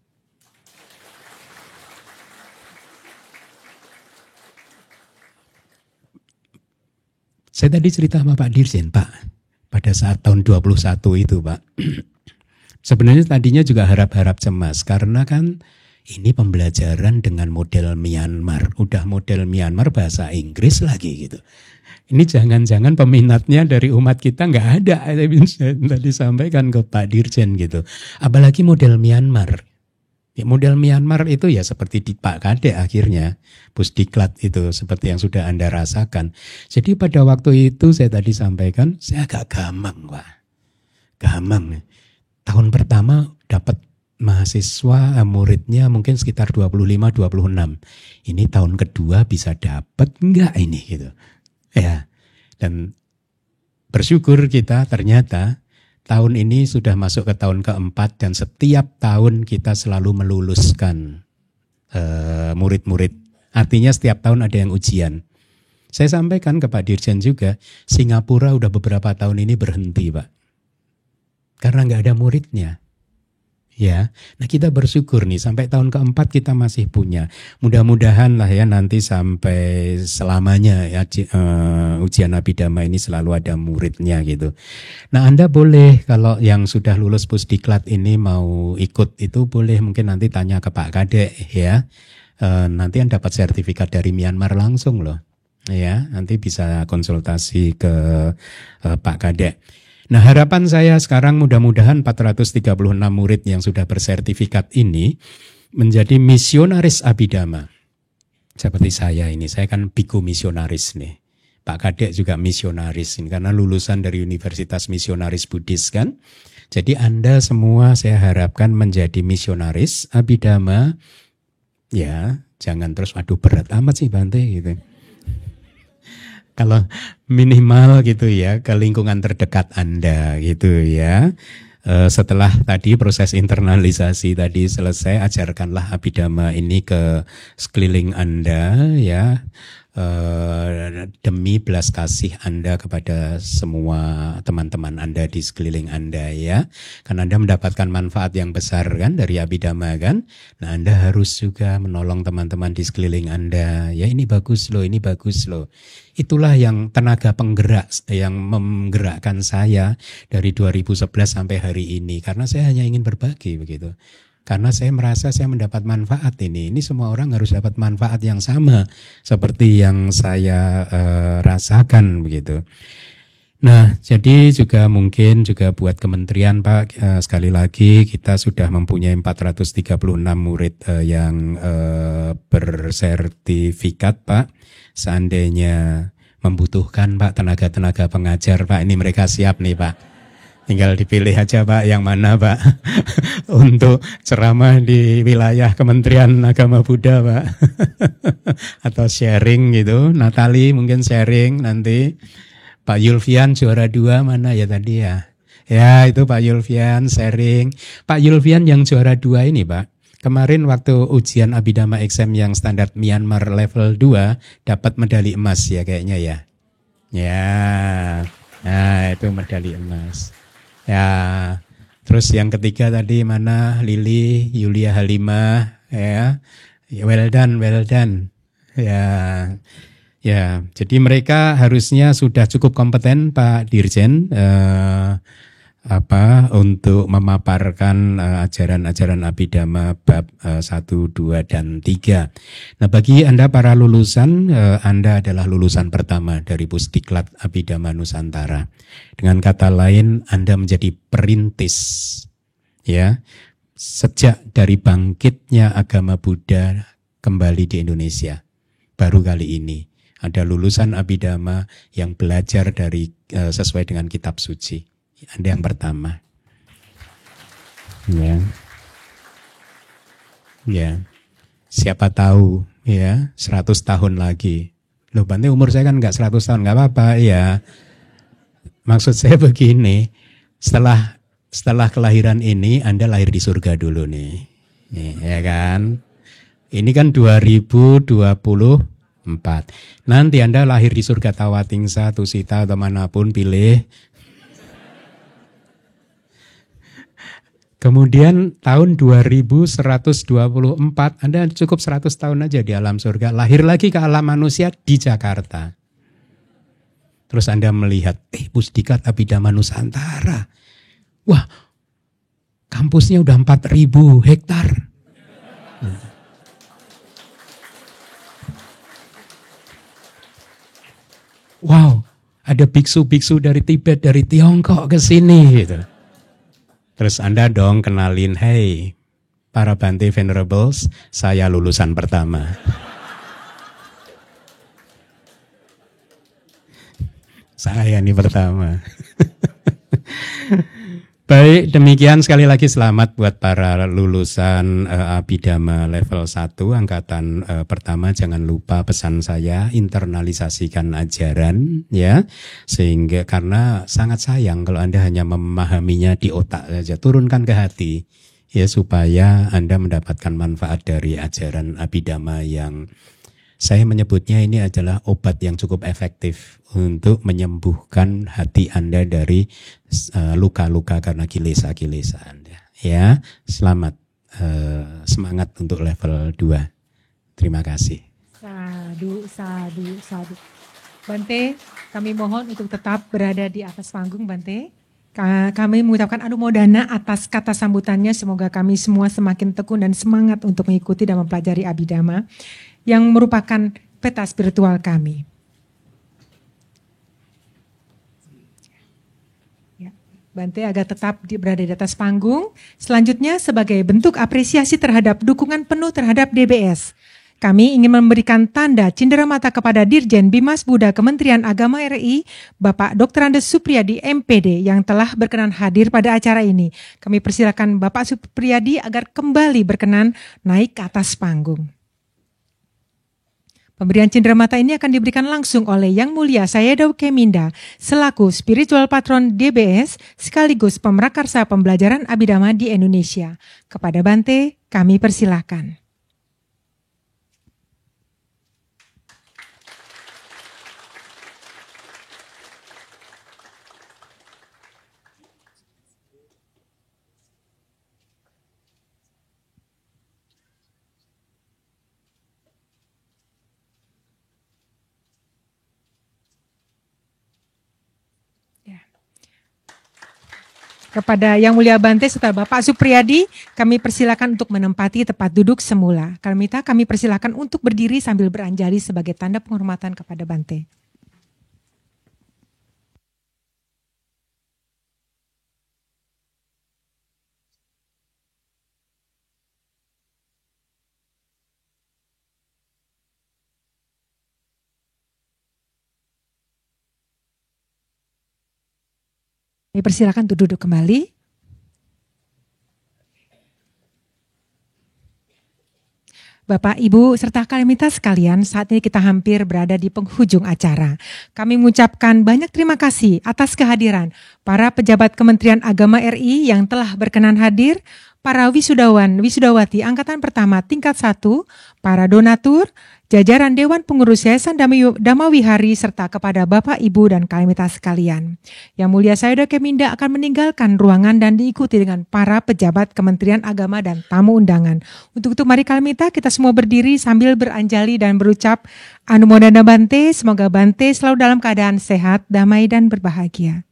Saya tadi cerita sama Pak Dirjen, Pak, pada saat tahun 21 itu, Pak. Sebenarnya tadinya juga harap-harap cemas, karena kan ini pembelajaran dengan model Myanmar. Udah model Myanmar bahasa Inggris lagi gitu. Ini jangan-jangan peminatnya dari umat kita nggak ada. Saya tadi sampaikan ke Pak Dirjen gitu. Apalagi model Myanmar. Ya, model Myanmar itu ya seperti di Pak Kadek akhirnya. Pusdiklat itu seperti yang sudah Anda rasakan. Jadi pada waktu itu saya tadi sampaikan, saya agak gamang Pak. Gamang. Tahun pertama dapat mahasiswa muridnya mungkin sekitar 25-26. Ini tahun kedua bisa dapat enggak ini gitu. Ya. Dan bersyukur kita ternyata tahun ini sudah masuk ke tahun keempat dan setiap tahun kita selalu meluluskan murid-murid. Artinya setiap tahun ada yang ujian. Saya sampaikan ke Pak Dirjen juga, Singapura udah beberapa tahun ini berhenti Pak. Karena nggak ada muridnya. Ya, nah kita bersyukur nih sampai tahun keempat kita masih punya. Mudah-mudahan lah ya nanti sampai selamanya ya ujian Abhidhamma ini selalu ada muridnya gitu. Nah Anda boleh kalau yang sudah lulus Pusdiklat ini mau ikut itu boleh mungkin nanti tanya ke Pak Kadek ya. Nanti Anda dapat sertifikat dari Myanmar langsung loh. Ya, nanti bisa konsultasi ke Pak Kadek. Nah harapan saya sekarang mudah-mudahan 436 murid yang sudah bersertifikat ini menjadi misionaris Abhidhamma. Seperti saya ini, saya kan biku misionaris nih. Pak Kadek juga misionaris ini karena lulusan dari Universitas Misionaris Buddhis kan. Jadi Anda semua saya harapkan menjadi misionaris Abhidhamma. Ya, jangan terus aduh berat amat sih Bante gitu. Kalau minimal gitu ya ke lingkungan terdekat Anda gitu ya. Setelah tadi proses internalisasi tadi selesai, ajarkanlah Abhidhamma ini ke sekeliling Anda ya. Demi belas kasih Anda kepada semua teman-teman Anda di sekeliling Anda ya. Karena Anda mendapatkan manfaat yang besar kan dari Abhidhamma kan. Nah Anda harus juga menolong teman-teman di sekeliling Anda. Ya ini bagus loh, ini bagus loh. Itulah yang tenaga penggerak yang menggerakkan saya dari 2011 sampai hari ini. Karena saya hanya ingin berbagi begitu. Karena saya merasa saya mendapat manfaat ini. Ini semua orang harus dapat manfaat yang sama seperti yang saya rasakan begitu. Nah, jadi juga mungkin juga buat kementerian Pak, sekali lagi kita sudah mempunyai 436 murid yang bersertifikat Pak. Seandainya membutuhkan Pak tenaga-tenaga pengajar Pak, ini mereka siap nih Pak. Tinggal dipilih aja Pak yang mana Pak untuk ceramah di wilayah Kementerian Agama Buddha Pak. Atau sharing gitu, Natali mungkin sharing nanti. Pak Yulfian juara 2 mana ya tadi ya? Ya itu Pak Yulfian sharing. Pak Yulfian yang juara 2 ini Pak, kemarin waktu ujian Abhidhamma exam yang standar Myanmar level 2 dapat medali emas ya kayaknya ya. Ya, nah itu medali emas. Ya, terus yang ketiga tadi mana Lili, Yulia Halimah, ya, well done. Ya, ya. Jadi mereka harusnya sudah cukup kompeten Pak Dirjen, untuk memaparkan ajaran-ajaran Abhidhamma bab 1, 2, dan 3. Nah bagi Anda para lulusan, Anda adalah lulusan pertama dari Pusdiklat Abhidhamma Nusantara. Dengan kata lain, Anda menjadi perintis. Ya, sejak dari bangkitnya agama Buddha kembali di Indonesia. Baru kali ini ada lulusan Abhidhamma yang belajar dari sesuai dengan kitab suci. Anda yang pertama. Ya. Ya. Siapa tahu ya 100 tahun lagi. Loh Bante umur saya kan enggak 100 tahun, enggak apa-apa ya. Maksud saya begini, setelah kelahiran ini Anda lahir di surga dulu nih. Ya kan? Ini kan 2024. Nanti Anda lahir di surga Tawatingsa, Tusita atau manapun pilih. Kemudian tahun 2124 Anda cukup 100 tahun aja di alam surga. Lahir lagi ke alam manusia di Jakarta. Terus Anda melihat, Pusdiklat Abhidhamma Nusantara. Wah, kampusnya udah 4.000 hektar. wow, ada biksu-biksu dari Tibet, dari Tiongkok ke sini gitu. Terus Anda dong kenalin, hey, para Bante Venerables, saya lulusan pertama. Saya ini pertama. Baik, demikian sekali lagi selamat buat para lulusan Abhidhamma level 1 angkatan pertama. Jangan lupa pesan saya, internalisasikan ajaran ya. Sehingga karena sangat sayang kalau Anda hanya memahaminya di otak saja, turunkan ke hati ya supaya Anda mendapatkan manfaat dari ajaran Abhidhamma yang saya menyebutnya ini adalah obat yang cukup efektif untuk menyembuhkan hati Anda dari luka-luka karena kilesa-kilesa Anda. Ya, selamat, semangat untuk level 2. Terima kasih. Sadu, sadu, sadu. Bante, kami mohon untuk tetap berada di atas panggung, Bante. Kami mengucapkan anumodana atas kata sambutannya. Semoga kami semua semakin tekun dan semangat untuk mengikuti dan mempelajari Abhidhamma yang merupakan peta spiritual kami. Ya, Bante agar tetap berada di atas panggung. Selanjutnya sebagai bentuk apresiasi terhadap dukungan penuh terhadap DBS, kami ingin memberikan tanda cenderamata kepada Dirjen Bimas Buddha Kementerian Agama RI, Bapak Dr. Andes Supriyadi MPD yang telah berkenan hadir pada acara ini. Kami persilakan Bapak Supriyadi agar kembali berkenan naik ke atas panggung. Pemberian cenderamata ini akan diberikan langsung oleh Yang Mulia Sayadaw Keminda selaku Spiritual Patron DBS sekaligus pemrakarsa pembelajaran Abhidhamma di Indonesia. Kepada Bante, kami persilahkan. Kepada Yang Mulia Bante serta Bapak Supriyadi, kami persilakan untuk menempati tempat duduk semula. Kami persilakan untuk berdiri sambil beranjali sebagai tanda penghormatan kepada Bante. Kami persilakan untuk duduk kembali. Bapak, Ibu, serta kalimita sekalian, saat ini kita hampir berada di penghujung acara. Kami mengucapkan banyak terima kasih atas kehadiran para pejabat Kementerian Agama RI yang telah berkenan hadir, para wisudawan, wisudawati angkatan pertama tingkat 1, para donatur, jajaran Dewan Pengurus Yayasan Dhamma-Wihari, serta kepada Bapak, Ibu, dan kalimita sekalian. Yang Mulia Sayadaw Keminda akan meninggalkan ruangan dan diikuti dengan para pejabat Kementerian Agama dan tamu undangan. Untuk itu mari kalimita kita semua berdiri sambil beranjali dan berucap Anumodana Bante, semoga Bante selalu dalam keadaan sehat, damai, dan berbahagia.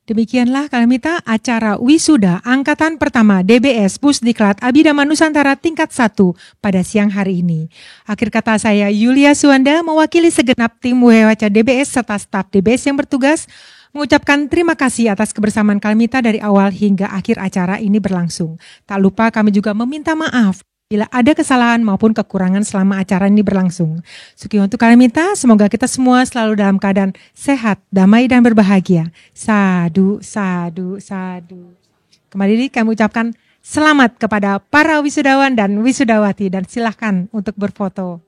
Demikianlah kalimita acara wisuda angkatan pertama DBS Pusdiklat Abhidhamma Nusantara tingkat 1 pada siang hari ini. Akhir kata saya Yulia Suwanda mewakili segenap tim WHC DBS serta staf DBS yang bertugas mengucapkan terima kasih atas kebersamaan kalimita dari awal hingga akhir acara ini berlangsung. Tak lupa kami juga meminta maaf bila ada kesalahan maupun kekurangan selama acara ini berlangsung. Sukiyo untuk kalimita, semoga kita semua selalu dalam keadaan sehat, damai, dan berbahagia. Sadu, sadu, sadu. Kembali kami ucapkan selamat kepada para wisudawan dan wisudawati dan silahkan untuk berfoto.